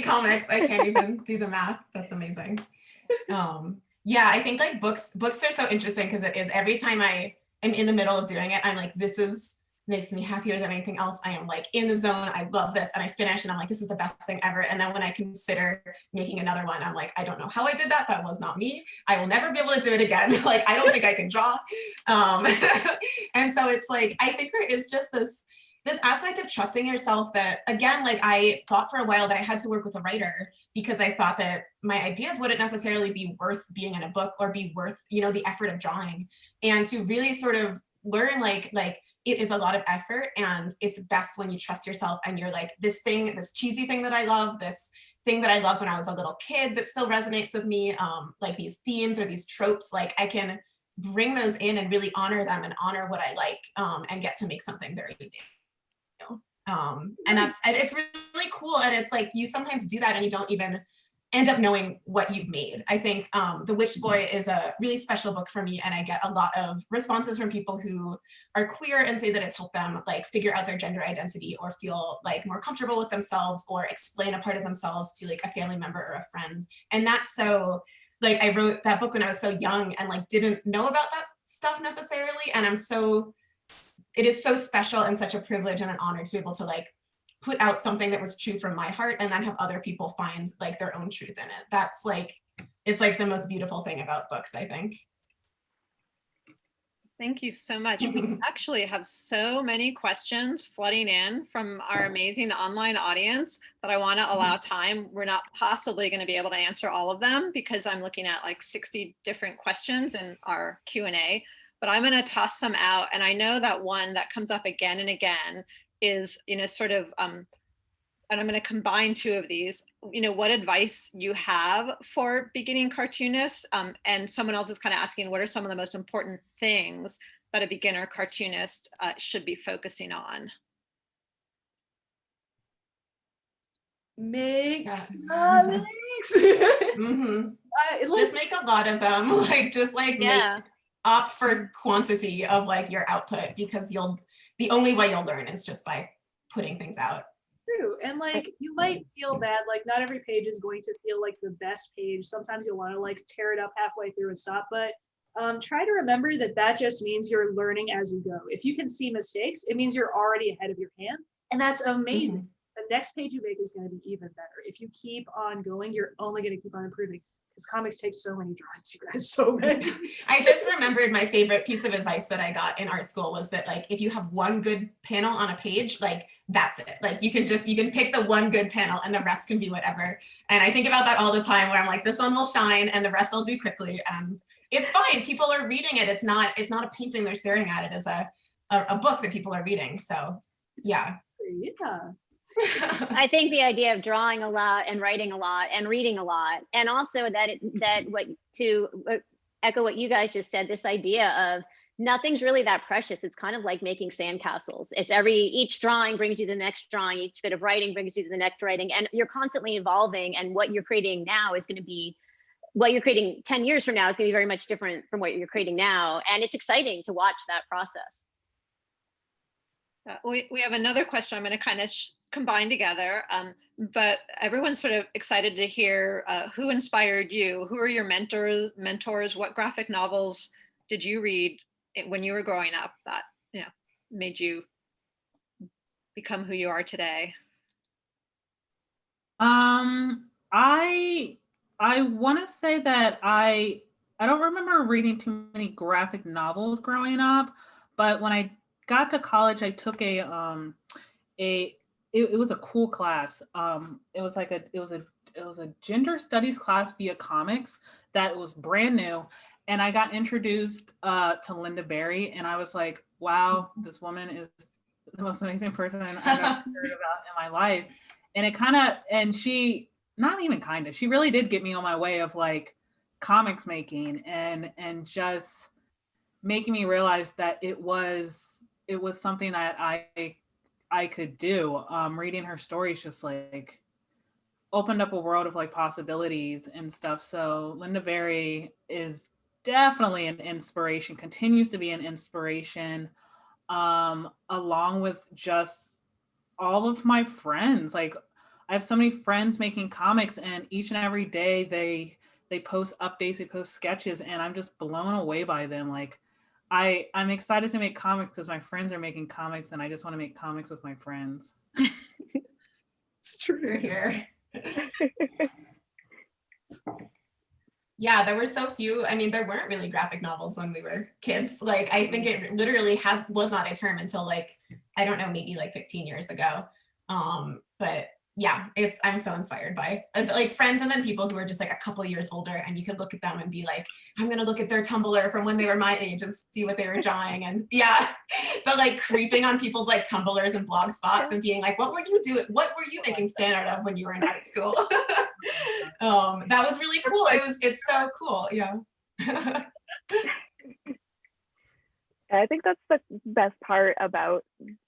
[SPEAKER 3] comics. I can't even do the math. That's amazing. Yeah, I think like books are so interesting, because it is every time I I'm in the middle of doing it, I'm like, this makes me happier than anything else. I am like in the zone. I love this. And I finish and I'm like, this is the best thing ever. And then when I consider making another one, I'm like, I don't know how I did that. That was not me. I will never be able to do it again. Like, I don't think I can draw. And so it's like, I think there is just this aspect of trusting yourself that, again, like I thought for a while that I had to work with a writer because I thought that my ideas wouldn't necessarily be worth being in a book or be worth, the effort of drawing. And to really sort of learn like it is a lot of effort, and it's best when you trust yourself and you're like, this cheesy thing that I love, this thing that I loved when I was a little kid that still resonates with me, like these themes or these tropes, like I can bring those in and really honor them and honor what I like, and get to make something very new. And it's really cool. And it's like, you sometimes do that and you don't even end up knowing what you've made. I think The Witch Boy is a really special book for me, and I get a lot of responses from people who are queer and say that it's helped them like figure out their gender identity or feel like more comfortable with themselves or explain a part of themselves to like a family member or a friend. And that's so, like, I wrote that book when I was so young and like didn't know about that stuff necessarily. And it is so special and such a privilege and an honor to be able to like put out something that was true from my heart and then have other people find like their own truth in it. That's like, it's like the most beautiful thing about books, I think.
[SPEAKER 1] Thank you so much. We actually have so many questions flooding in from our amazing online audience that I want to allow time. We're not possibly going to be able to answer all of them because I'm looking at like 60 different questions in our Q&A, but I'm going to toss some out. And I know that one that comes up again and again is, sort of, and I'm going to combine two of these, what advice you have for beginning cartoonists, and someone else is kind of asking, what are some of the most important things that a beginner cartoonist should be focusing on?
[SPEAKER 4] Make comics.
[SPEAKER 3] Just make a lot of them, opt for quantity of like your output, because the only way you'll learn is just by putting things out.
[SPEAKER 4] True. And like, you might feel bad, like not every page is going to feel like the best page. Sometimes you'll want to like tear it up halfway through and stop, but try to remember that just means you're learning as you go. If you can see mistakes, it means you're already ahead of your hand, and that's amazing. The next page you make is going to be even better. If you keep on going, you're only going to keep on improving, because comics take so many drawings, you guys, so many.
[SPEAKER 3] I just remembered my favorite piece of advice that I got in art school was that like, if you have one good panel on a page, like that's it. Like you can pick the one good panel and the rest can be whatever. And I think about that all the time, where I'm like, this one will shine and the rest I'll do quickly. And it's fine. People are reading it. It's not a painting they're staring at. It is a book that people are reading. So yeah.
[SPEAKER 4] Yeah.
[SPEAKER 6] I think the idea of drawing a lot and writing a lot and reading a lot, and also to echo what you guys just said, this idea of nothing's really that precious. It's kind of like making sandcastles. Each drawing brings you the next drawing, each bit of writing brings you to the next writing, and you're constantly evolving. And what you're creating now is going to be, what you're creating 10 years from now is going to be very much different from what you're creating now. And it's exciting to watch that process.
[SPEAKER 1] We have another question I'm going to kind of combine together, but everyone's sort of excited to hear who inspired you? Who are your mentors? What graphic novels did you read when you were growing up that made you become who you are today?
[SPEAKER 5] I want to say that I don't remember reading too many graphic novels growing up, but when I got to college, I took it was a cool class. It was a gender studies class via comics that was brand new, and I got introduced to Linda Berry, and I was like, wow, this woman is the most amazing person I've ever heard about in my life. And she really did get me on my way of like comics making and just making me realize that it was something that I could do. Reading her stories just like opened up a world of like possibilities and stuff. So Linda Berry is definitely an inspiration, continues to be an inspiration, along with just all of my friends. Like I have so many friends making comics, and each and every day they post updates, they post sketches, and I'm just blown away by them. Like I'm excited to make comics because my friends are making comics and I just want to make comics with my friends.
[SPEAKER 3] It's true here. Yeah, there were so few. I mean, there weren't really graphic novels when we were kids. Like, I think it literally was not a term until like, I don't know, maybe like 15 years ago. But yeah, I'm so inspired by like friends and then people who are just like a couple years older, and you could look at them and be like, I'm gonna look at their Tumblr from when they were my age and see what they were drawing. And yeah, but like creeping on people's like Tumblrs and blog spots and being like, what were you making fan art of when you were in art school? That was really cool. It's so cool. Yeah.
[SPEAKER 2] I think that's the best part about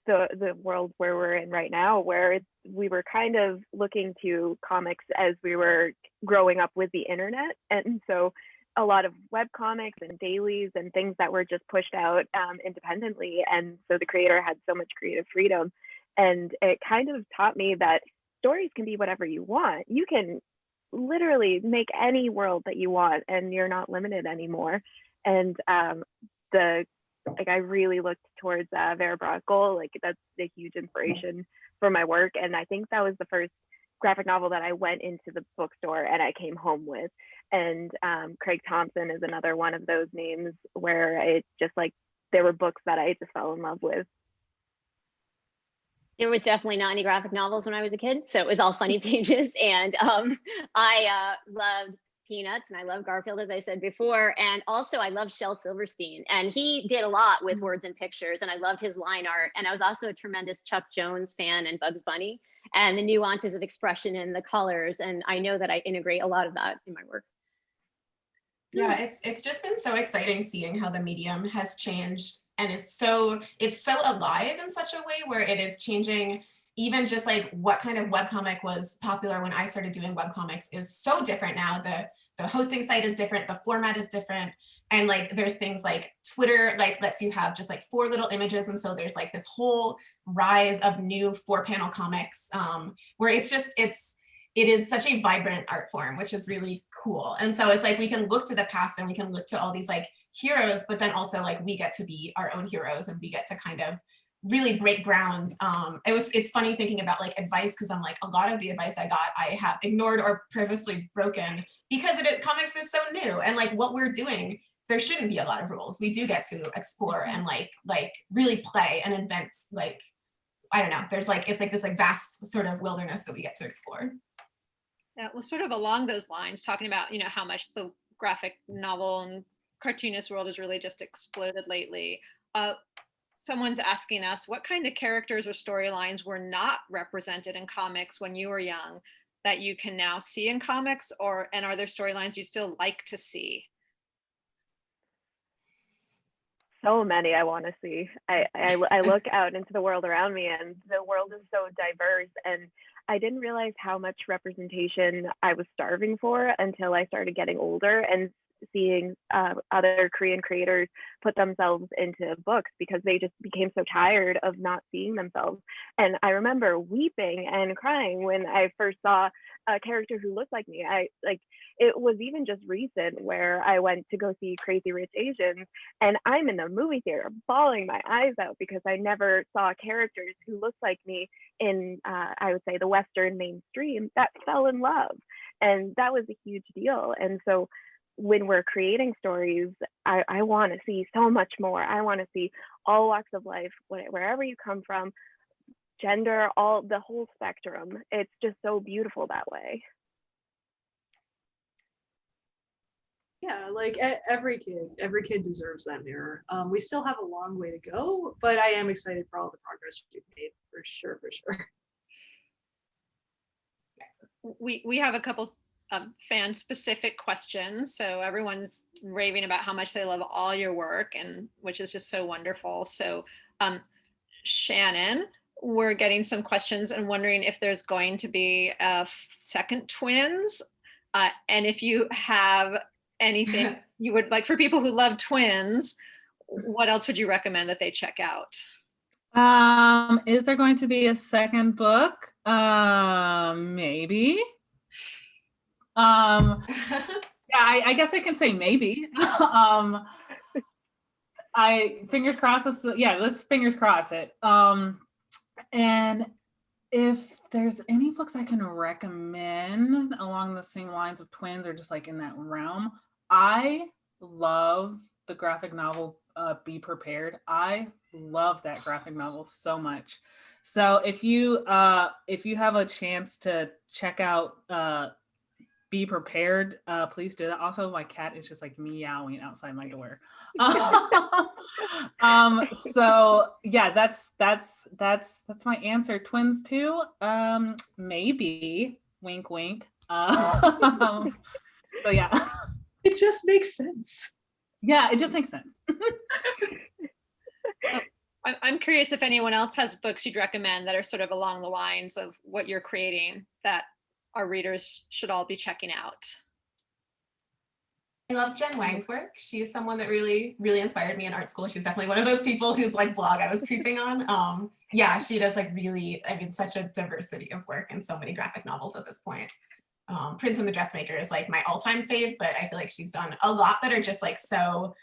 [SPEAKER 2] the world where we're in right now, where we were kind of looking to comics as we were growing up with the internet. And so a lot of web comics and dailies and things that were just pushed out independently. And so the creator had so much creative freedom. And it kind of taught me that stories can be whatever you want. You can literally make any world that you want and you're not limited anymore. And I really looked towards Vera Brockel. Like, that's a huge inspiration for my work. And I think that was the first graphic novel that I went into the bookstore and I came home with. And Craig Thompson is another one of those names where it's just like, there were books that I just fell in love with.
[SPEAKER 6] There was definitely not any graphic novels when I was a kid, so it was all funny pages. And I loved Peanuts and I love Garfield, as I said before. And also I love Shel Silverstein, and he did a lot with words and pictures, and I loved his line art. And I was also a tremendous Chuck Jones fan and Bugs Bunny and the nuances of expression and the colors. And I know that I integrate a lot of that in my work.
[SPEAKER 3] Yeah, it's just been so exciting seeing how the medium has changed, and it's so alive in such a way where it is changing. Even just like what kind of webcomic was popular when I started doing webcomics is so different now. The hosting site is different, the format is different, and like there's things like Twitter like lets you have just like 4 little images, and so there's like this whole rise of new 4-panel comics where it is such a vibrant art form, which is really cool. And so it's like we can look to the past and we can look to all these like heroes, but then also like we get to be our own heroes and we get to kind of really break ground. It's funny thinking about like advice, because I'm like, a lot of the advice I got I have ignored or purposely broken because comics is so new, and like what we're doing, there shouldn't be a lot of rules. We do get to explore and like really play and invent. Like, I don't know, there's like, it's like this like vast sort of wilderness that we get to explore.
[SPEAKER 1] Yeah, well, sort of along those lines, talking about, how much the graphic novel and cartoonist world has really just exploded lately. Someone's asking us, what kind of characters or storylines were not represented in comics when you were young that you can now see in comics, and are there storylines you still like to see?
[SPEAKER 2] So many I want to see. I look out into the world around me, and the world is so diverse, and I didn't realize how much representation I was starving for until I started getting older and seeing other Korean creators put themselves into books because they just became so tired of not seeing themselves. And I remember weeping and crying when I first saw a character who looked like me. It was even just recent where I went to go see Crazy Rich Asians, and I'm in the movie theater bawling my eyes out because I never saw characters who looked like me in, I would say, the Western mainstream that fell in love. And that was a huge deal. And so when we're creating stories, I want to see so much more. I want to see all walks of life, wherever you come from, gender, the whole spectrum. It's just so beautiful that way.
[SPEAKER 4] Yeah, like every kid deserves that mirror. We still have a long way to go, but I am excited for all the progress we've made, for sure.
[SPEAKER 1] We have a couple fan specific questions. So everyone's raving about how much they love all your work, and which is just so wonderful. So Shannon, we're getting some questions and wondering if there's going to be a second Twins, and if you have anything you would like for people who love Twins, what else would you recommend that they check out?
[SPEAKER 5] Is there going to be a second book? Maybe. Yeah, I guess I can say maybe. fingers crossed. Let's fingers cross it. And if there's any books I can recommend along the same lines of twins or just like in that realm, I love the graphic novel Be Prepared. I love that graphic novel so much. So if you have a chance to check out Be Prepared, please do that. Also, my cat is just like meowing outside my door. So yeah, that's my answer. Twins too? Maybe. Wink, wink. So yeah.
[SPEAKER 4] It just makes sense.
[SPEAKER 5] Yeah, it just makes sense.
[SPEAKER 1] I'm curious if anyone else has books you'd recommend that are sort of along the lines of what you're creating that our readers should all be checking out.
[SPEAKER 3] I love Jen Wang's work. She's someone that really, really inspired me in art school. She was definitely one of those people whose like blog I was creeping on. Yeah, she does like really, such a diversity of work and so many graphic novels at this point. Prince and the Dressmaker is like my all-time fave, but I feel like she's done a lot that are just like so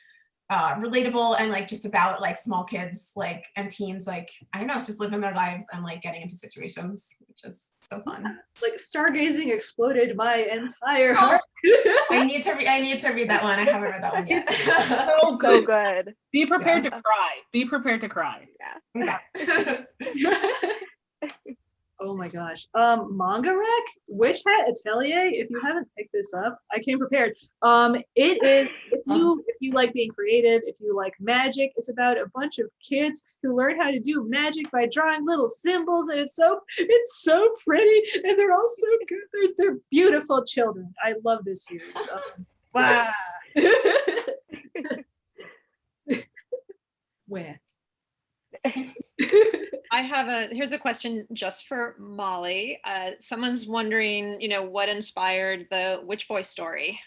[SPEAKER 3] relatable and like just about like small kids like and teens, like I don't know, just living their lives and like getting into situations, which is so fun.
[SPEAKER 4] Like stargazing exploded my entire heart.
[SPEAKER 3] I need to read that one. I haven't read that one yet.
[SPEAKER 5] So good.
[SPEAKER 2] So good.
[SPEAKER 5] Be prepared to cry. Be prepared to cry.
[SPEAKER 3] Yeah. Okay.
[SPEAKER 4] Oh my gosh. Manga Rec, Witch Hat Atelier. If you haven't picked this up, I came prepared. It is, if you like being creative, if you like magic, it's about a bunch of kids who learn how to do magic by drawing little symbols, and it's so pretty, and they're all so good. They're beautiful children. I love this series. Wow. Where?
[SPEAKER 1] Here's a question just for Molly. Someone's wondering, what inspired the Witch Boy story?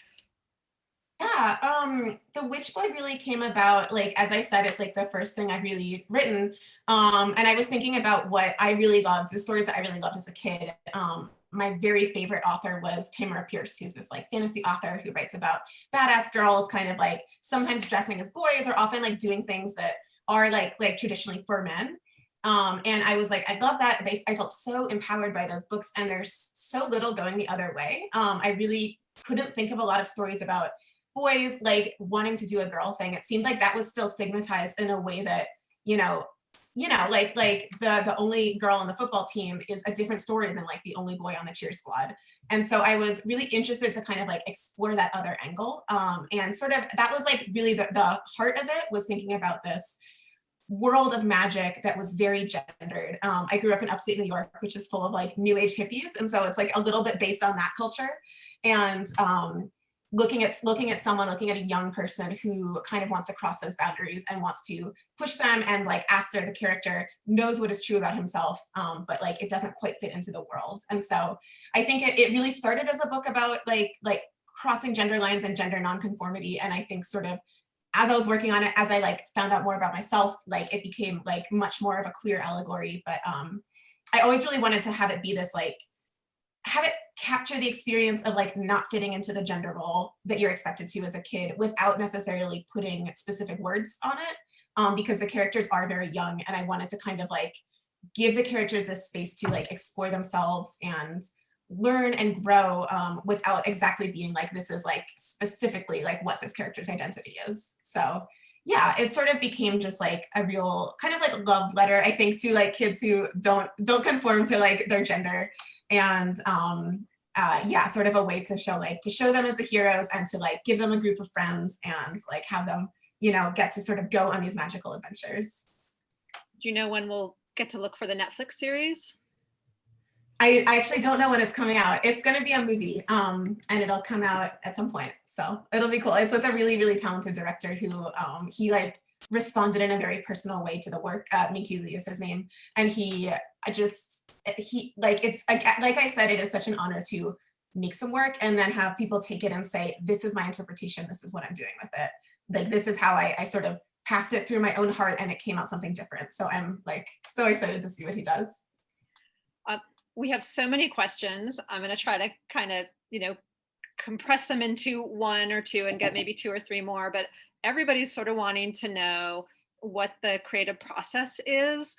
[SPEAKER 3] Yeah, the Witch Boy really came about, like, as I said, it's like the first thing I've really written. And I was thinking about what I really loved, the stories that I really loved as a kid. My very favorite author was Tamara Pierce, who's this like fantasy author who writes about badass girls kind of like sometimes dressing as boys or often like doing things that are like traditionally for men. And I was like, I love that. I felt so empowered by those books, and there's so little going the other way. I really couldn't think of a lot of stories about boys like wanting to do a girl thing. It seemed like that was still stigmatized in a way that, like the only girl on the football team is a different story than like the only boy on the cheer squad. And so I was really interested to kind of like explore that other angle. And sort of that was like really the heart of it, was thinking about this world of magic that was very gendered. I grew up in upstate New York, which is full of like new age hippies. And so it's like a little bit based on that culture. And looking at a young person who kind of wants to cross those boundaries and wants to push them, and like Aster, the character, knows what is true about himself, but like it doesn't quite fit into the world. And so I think it really started as a book about like crossing gender lines and gender nonconformity. And I think sort of as I was working on it, as I like found out more about myself, like it became like much more of a queer allegory. But I always really wanted to have it be this like, have it capture the experience of like not fitting into the gender role that you're expected to as a kid without necessarily putting specific words on it, because the characters are very young, and I wanted to kind of like give the characters this space to like explore themselves and learn and grow without exactly being like, this is like specifically like what this character's identity is. So yeah, it sort of became just like a real kind of like love letter, I think, to like kids who don't conform to like their gender. And yeah, sort of a way to show them as the heroes, and to like give them a group of friends and like have them, get to sort of go on these magical adventures.
[SPEAKER 1] Do you know when we'll get to look for the Netflix series?
[SPEAKER 3] I actually don't know when it's coming out. It's going to be a movie, and it'll come out at some point. So it'll be cool. It's with a really, really talented director who he like responded in a very personal way to the work. Mickey Lee is his name. And he like, it's like I said, it is such an honor to make some work and then have people take it and say, this is my interpretation. This is what I'm doing with it. Like, this is how I sort of passed it through my own heart, and it came out something different. So I'm like so excited to see what he does.
[SPEAKER 1] We have so many questions. I'm going to try to kind of, compress them into one or two and get maybe two or three more. But everybody's sort of wanting to know what the creative process is,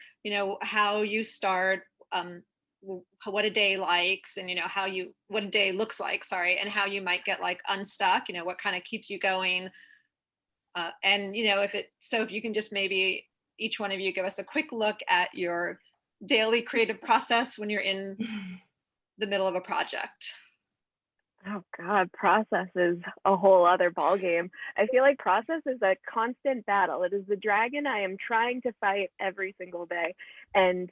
[SPEAKER 1] how you start, what a day likes, and what a day looks like, and how you might get like unstuck, what kind of keeps you going. And if you can just maybe each one of you give us a quick look at your daily creative process when you're in the middle of a project.
[SPEAKER 2] Oh God, process is a whole other ballgame. I feel like process is a constant battle. It is the dragon I am trying to fight every single day. And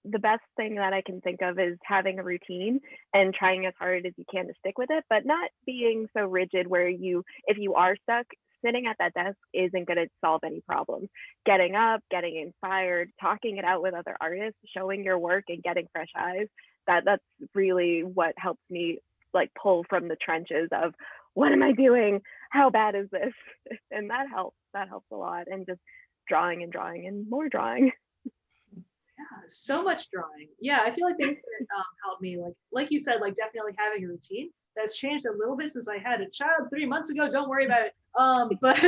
[SPEAKER 2] the best thing that I can think of is having a routine and trying as hard as you can to stick with it, but not being so rigid where if you are stuck, sitting at that desk isn't going to solve any problems. Getting up, getting inspired, talking it out with other artists, showing your work and getting fresh eyes, that's really what helps me like pull from the trenches of what am I doing? How bad is this? And that helps a lot. And just drawing and more drawing.
[SPEAKER 4] Yeah, so much drawing. Yeah, I feel like things that help me, like you said, like definitely having a routine. That's changed a little bit since I had a child 3 months ago. Don't worry about it. But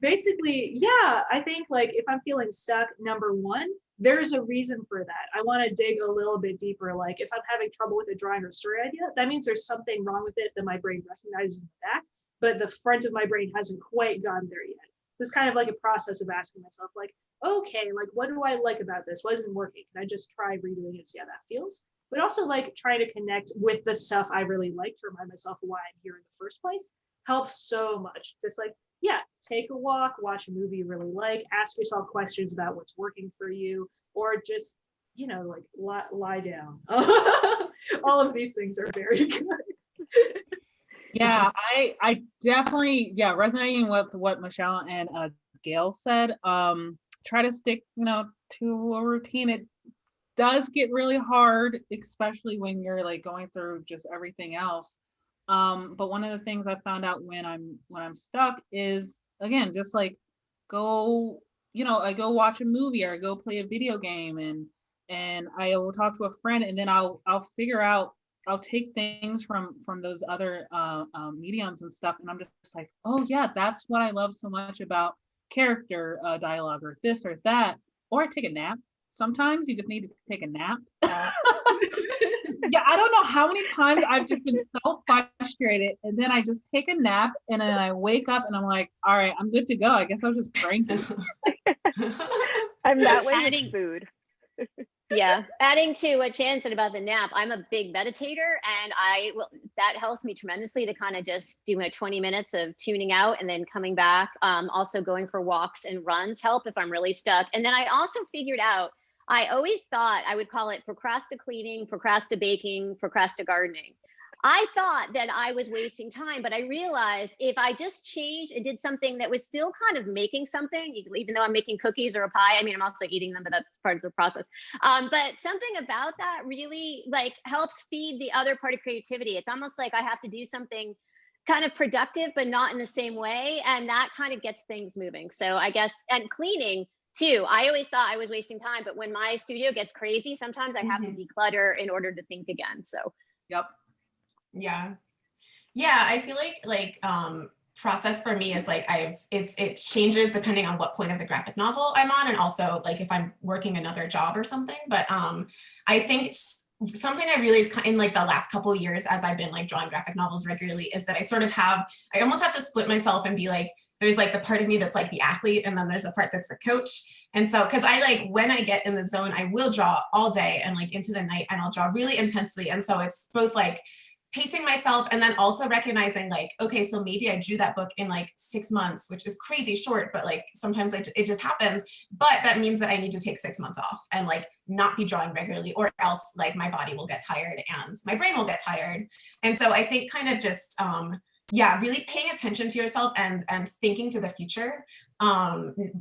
[SPEAKER 4] basically, yeah, I think like if I'm feeling stuck, number one, there's a reason for that. I want to dig a little bit deeper. Like if I'm having trouble with a drawing or story idea, that means there's something wrong with it that my brain recognizes in the back, but the front of my brain hasn't quite gotten there yet. So it's kind of like a process of asking myself, like, okay, like what do I like about this? What isn't working? Can I just try redoing it and see how that feels? But also like trying to connect with the stuff I really like to remind myself why I'm here in the first place helps so much. Just like, yeah, take a walk, watch a movie you really like, ask yourself questions about what's working for you, or just, like lie down. All of these things are very good.
[SPEAKER 5] Yeah, I definitely, resonating with what Michelle and Gail said, try to stick, to a routine. It does get really hard, especially when you're like going through just everything else. But one of the things I found out when I'm stuck is, again, just like go, I go watch a movie or go play a video game, and I will talk to a friend, and then I'll figure out, I'll take things from those other mediums and stuff, and I'm just like, oh yeah, that's what I love so much about character dialogue or this or that. Or I take a nap. Sometimes you just need to take a nap. Yeah, I don't know how many times I've just been so frustrated, and then I just take a nap, and then I wake up and I'm like, all right, I'm good to go. I guess I was just cranky.
[SPEAKER 2] I'm that way with food.
[SPEAKER 6] Yeah, adding to what Shannon said about the nap, I'm a big meditator, and that helps me tremendously to kind of just do 20 minutes of tuning out and then coming back. Also going for walks and runs help if I'm really stuck. And then I also figured out, I always thought I would call it procrastinating, procrastinating, procrastinating. I thought that I was wasting time, but I realized if I just changed and did something that was still kind of making something, even though I'm making cookies or a pie, I mean, I'm also eating them, but that's part of the process. But something about that really like helps feed the other part of creativity. It's almost like I have to do something kind of productive, but not in the same way. And that kind of gets things moving. So I guess, and cleaning too. I always thought I was wasting time, but when my studio gets crazy, sometimes I have to declutter in order to think again. So,
[SPEAKER 5] yep.
[SPEAKER 3] Yeah, I feel like process for me is like it changes depending on what point of the graphic novel I'm on, and also like if I'm working another job or something. But I think something I really is in like the last couple of years as I've been like drawing graphic novels regularly is that I almost have to split myself and be like, there's like the part of me that's like the athlete, and then there's a part that's the coach. And so, because I like, when I get in the zone, I will draw all day and like into the night, and I'll draw really intensely. And so it's both like pacing myself and then also recognizing like, okay, so maybe I drew that book in like 6 months, which is crazy short, but like sometimes it just happens. But that means that I need to take 6 months off and like not be drawing regularly, or else like my body will get tired and my brain will get tired. And so I think kind of just, really paying attention to yourself and thinking to the future,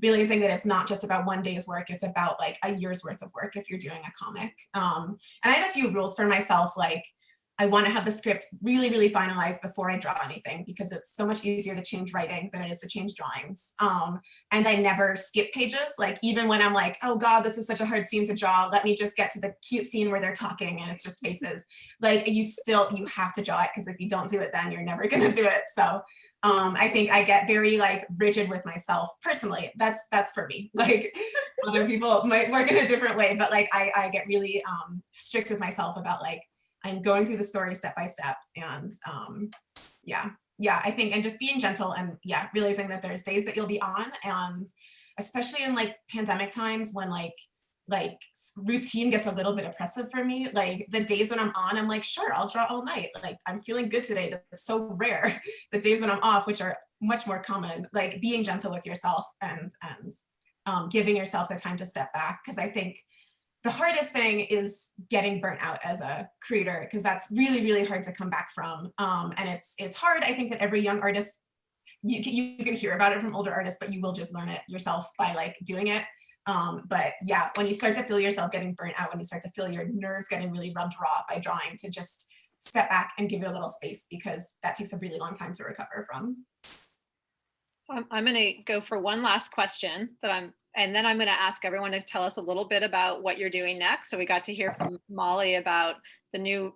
[SPEAKER 3] realizing that it's not just about one day's work, it's about like a year's worth of work if you're doing a comic. And I have a few rules for myself, like, I want to have the script really, really finalized before I draw anything, because it's so much easier to change writing than it is to change drawings. And I never skip pages. Like, even when I'm like, oh God, this is such a hard scene to draw, let me just get to the cute scene where they're talking and it's just faces. Like, you have to draw it, because if you don't do it, then you're never gonna do it. So I think I get very like rigid with myself personally. That's for me. Like, other people might work in a different way, but like I get really strict with myself about like, I'm going through the story step by step, and I think, and just being gentle, and realizing that there's days that you'll be on, and especially in like pandemic times when like routine gets a little bit oppressive for me. Like, the days when I'm on, I'm like, sure, I'll draw all night. Like, I'm feeling good today. That's so rare. The days when I'm off, which are much more common, like being gentle with yourself and giving yourself the time to step back, because I think the hardest thing is getting burnt out as a creator, because that's really, really hard to come back from. And it's hard. I think that every young artist, you can hear about it from older artists, but you will just learn it yourself by like doing it. But yeah, when you start to feel yourself getting burnt out, when you start to feel your nerves getting really rubbed raw by drawing, to just step back and give it a little space, because that takes a really long time to recover from.
[SPEAKER 1] So I'm going to go for one last question and then I'm going to ask everyone to tell us a little bit about what you're doing next. So we got to hear from Molly about the new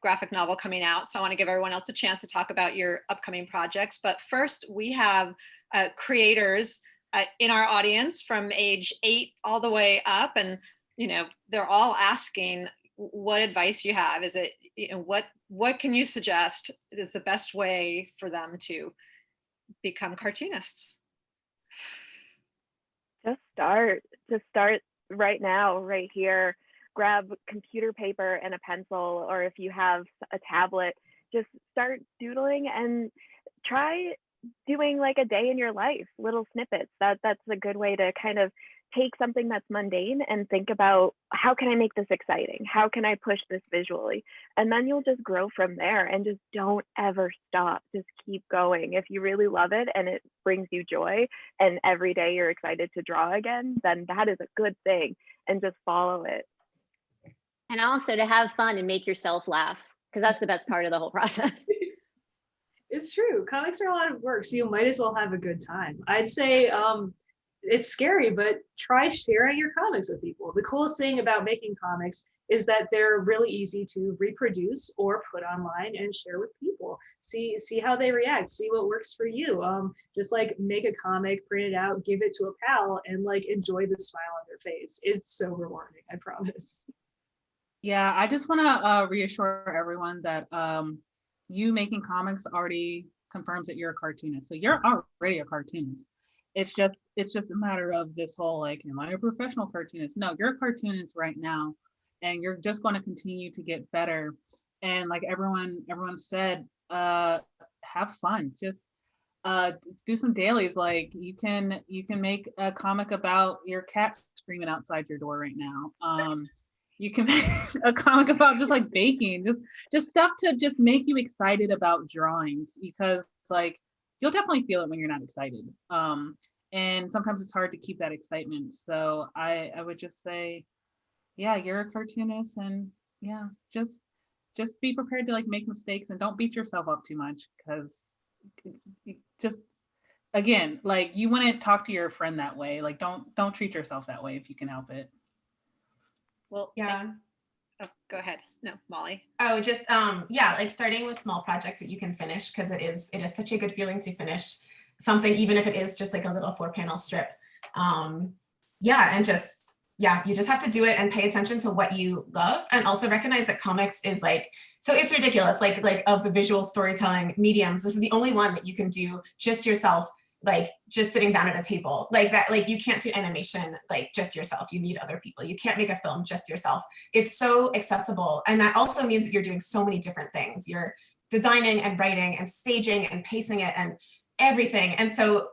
[SPEAKER 1] graphic novel coming out. So I want to give everyone else a chance to talk about your upcoming projects. But first, we have creators in our audience from age 8 all the way up. And, they're all asking what advice you have. Is it, what can you suggest is the best way for them to become cartoonists?
[SPEAKER 2] Just start right now, right here. Grab computer paper and a pencil, or if you have a tablet, just start doodling and try doing like a day in your life, little snippets. That's a good way to kind of take something that's mundane and think about, how can I make this exciting? How can I push this visually? And then you'll just grow from there, and just don't ever stop. Just keep going. If you really love it and it brings you joy, and every day you're excited to draw again, then that is a good thing, and just follow it.
[SPEAKER 6] And also to have fun and make yourself laugh, because that's the best part of the whole process.
[SPEAKER 4] It's true. Comics are a lot of work, so you might as well have a good time. I'd say it's scary, but try sharing your comics with people. The coolest thing about making comics is that they're really easy to reproduce or put online and share with people. See how they react, see what works for you. Just like make a comic, print it out, give it to a pal, and like enjoy the smile on their face. It's so rewarding, I promise.
[SPEAKER 5] Yeah, I just want to reassure everyone that you making comics already confirms that you're a cartoonist. So you're already a cartoonist. It's just a matter of this whole like, am I a professional cartoonist? No, you're a cartoonist right now, and you're just going to continue to get better. And like everyone said, have fun. Just do some dailies. Like you can make a comic about your cat screaming outside your door right now. You can make a comic about just like baking, just stuff to just make you excited about drawing, because like you'll definitely feel it when you're not excited. And sometimes it's hard to keep that excitement. So I would just say, yeah, you're a cartoonist, and yeah, just be prepared to like make mistakes, and don't beat yourself up too much, because just again, like you wouldn't talk to your friend that way. Like don't treat yourself that way if you can help it.
[SPEAKER 1] Well, yeah. Oh, go ahead. No, Molly.
[SPEAKER 3] Oh, just like starting with small projects that you can finish, because it is such a good feeling to finish something, even if it is just like a little 4-panel strip. And just you just have to do it and pay attention to what you love, and also recognize that comics is like, so it's ridiculous, like of the visual storytelling mediums, this is the only one that you can do just yourself, like just sitting down at a table like that. Like you can't do animation like just yourself. You need other people. You can't make a film just yourself. It's so accessible. And that also means that you're doing so many different things. You're designing and writing and staging and pacing it and everything. And so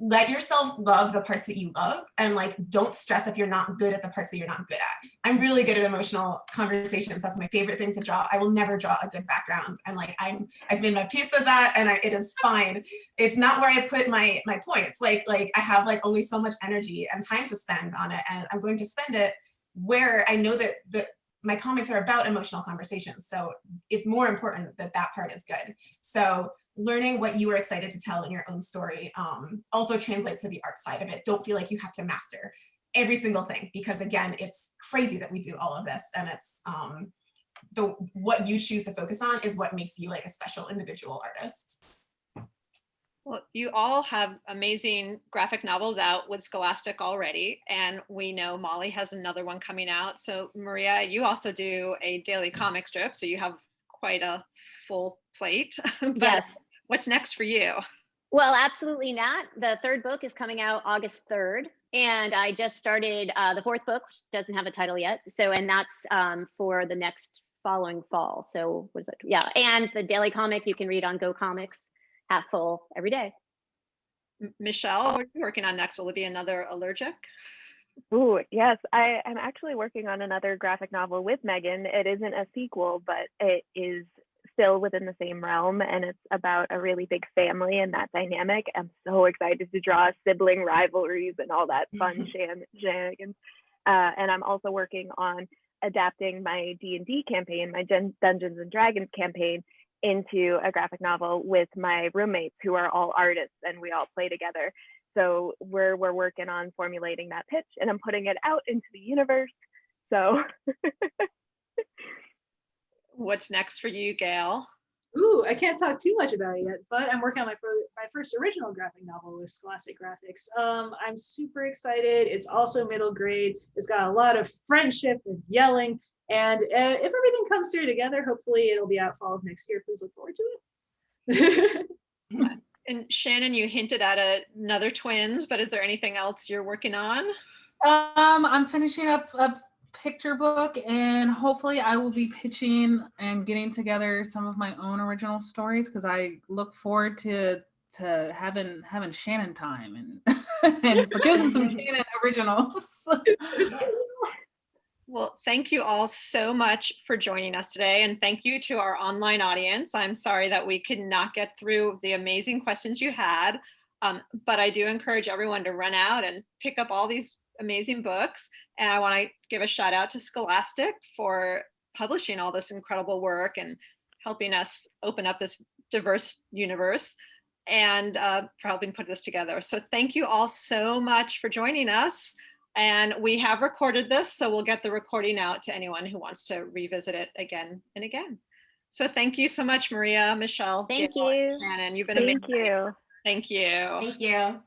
[SPEAKER 3] let yourself love the parts that you love, and like don't stress if you're not good at the parts that you're not good at. I'm really good at emotional conversations. That's my favorite thing to draw. I will never draw a good background, and like I've made my peace with that, and it is fine. It's not where I put my points. Like I have like only so much energy and time to spend on it, and I'm going to spend it where I know that my comics are about emotional conversations. So it's more important that that part is good. So learning what you are excited to tell in your own story also translates to the art side of it. Don't feel like you have to master every single thing, because again, it's crazy that we do all of this, and it's what you choose to focus on is what makes you like a special individual artist.
[SPEAKER 1] Well, you all have amazing graphic novels out with Scholastic already, and we know Molly has another one coming out. So Maria, you also do a daily comic strip, so you have quite a full plate. But
[SPEAKER 6] Yes.
[SPEAKER 1] What's next for you?
[SPEAKER 6] Well, absolutely, Nat. The third book is coming out August 3rd, and I just started the fourth book, which doesn't have a title yet. So, and that's for the next following fall. So what is that? Yeah, and the daily comic you can read on Go Comics, half full every day.
[SPEAKER 1] Michelle, what are you working on next? Will it be another Allergic?
[SPEAKER 2] Ooh, yes. I am actually working on another graphic novel with Megan. It isn't a sequel, but it is still within the same realm, and it's about a really big family and that dynamic. I'm so excited to draw sibling rivalries and all that fun shenanigans. And I'm also working on adapting my D&D campaign, my Dungeons and Dragons campaign, into a graphic novel with my roommates who are all artists, and we all play together. So we're working on formulating that pitch, and I'm putting it out into the universe. So
[SPEAKER 1] What's next for you, Gail?
[SPEAKER 4] Ooh, I can't talk too much about it yet, but I'm working on my first original graphic novel with Scholastic Graphics. I'm super excited. It's also middle grade. It's got a lot of friendship and yelling. And if everything comes through together, hopefully it'll be out fall of next year. Please look forward to it.
[SPEAKER 1] And Shannon, you hinted at another twins, but is there anything else you're working on?
[SPEAKER 5] I'm finishing up a picture book, and hopefully I will be pitching and getting together some of my own original stories, because I look forward to having Shannon time and producing some Shannon originals.
[SPEAKER 1] Well, thank you all so much for joining us today, and thank you to our online audience. I'm sorry that we could not get through the amazing questions you had, but I do encourage everyone to run out and pick up all these amazing books. And I want to give a shout out to Scholastic for publishing all this incredible work and helping us open up this diverse universe, and for helping put this together. So thank you all so much for joining us. And we have recorded this, so we'll get the recording out to anyone who wants to revisit it again and again. So thank you so much, Maria, Michelle,
[SPEAKER 6] Thank
[SPEAKER 1] Gail,
[SPEAKER 6] you,
[SPEAKER 1] Shannon. You've been
[SPEAKER 2] thank
[SPEAKER 1] amazing.
[SPEAKER 2] you.
[SPEAKER 1] Thank you.
[SPEAKER 3] Thank you.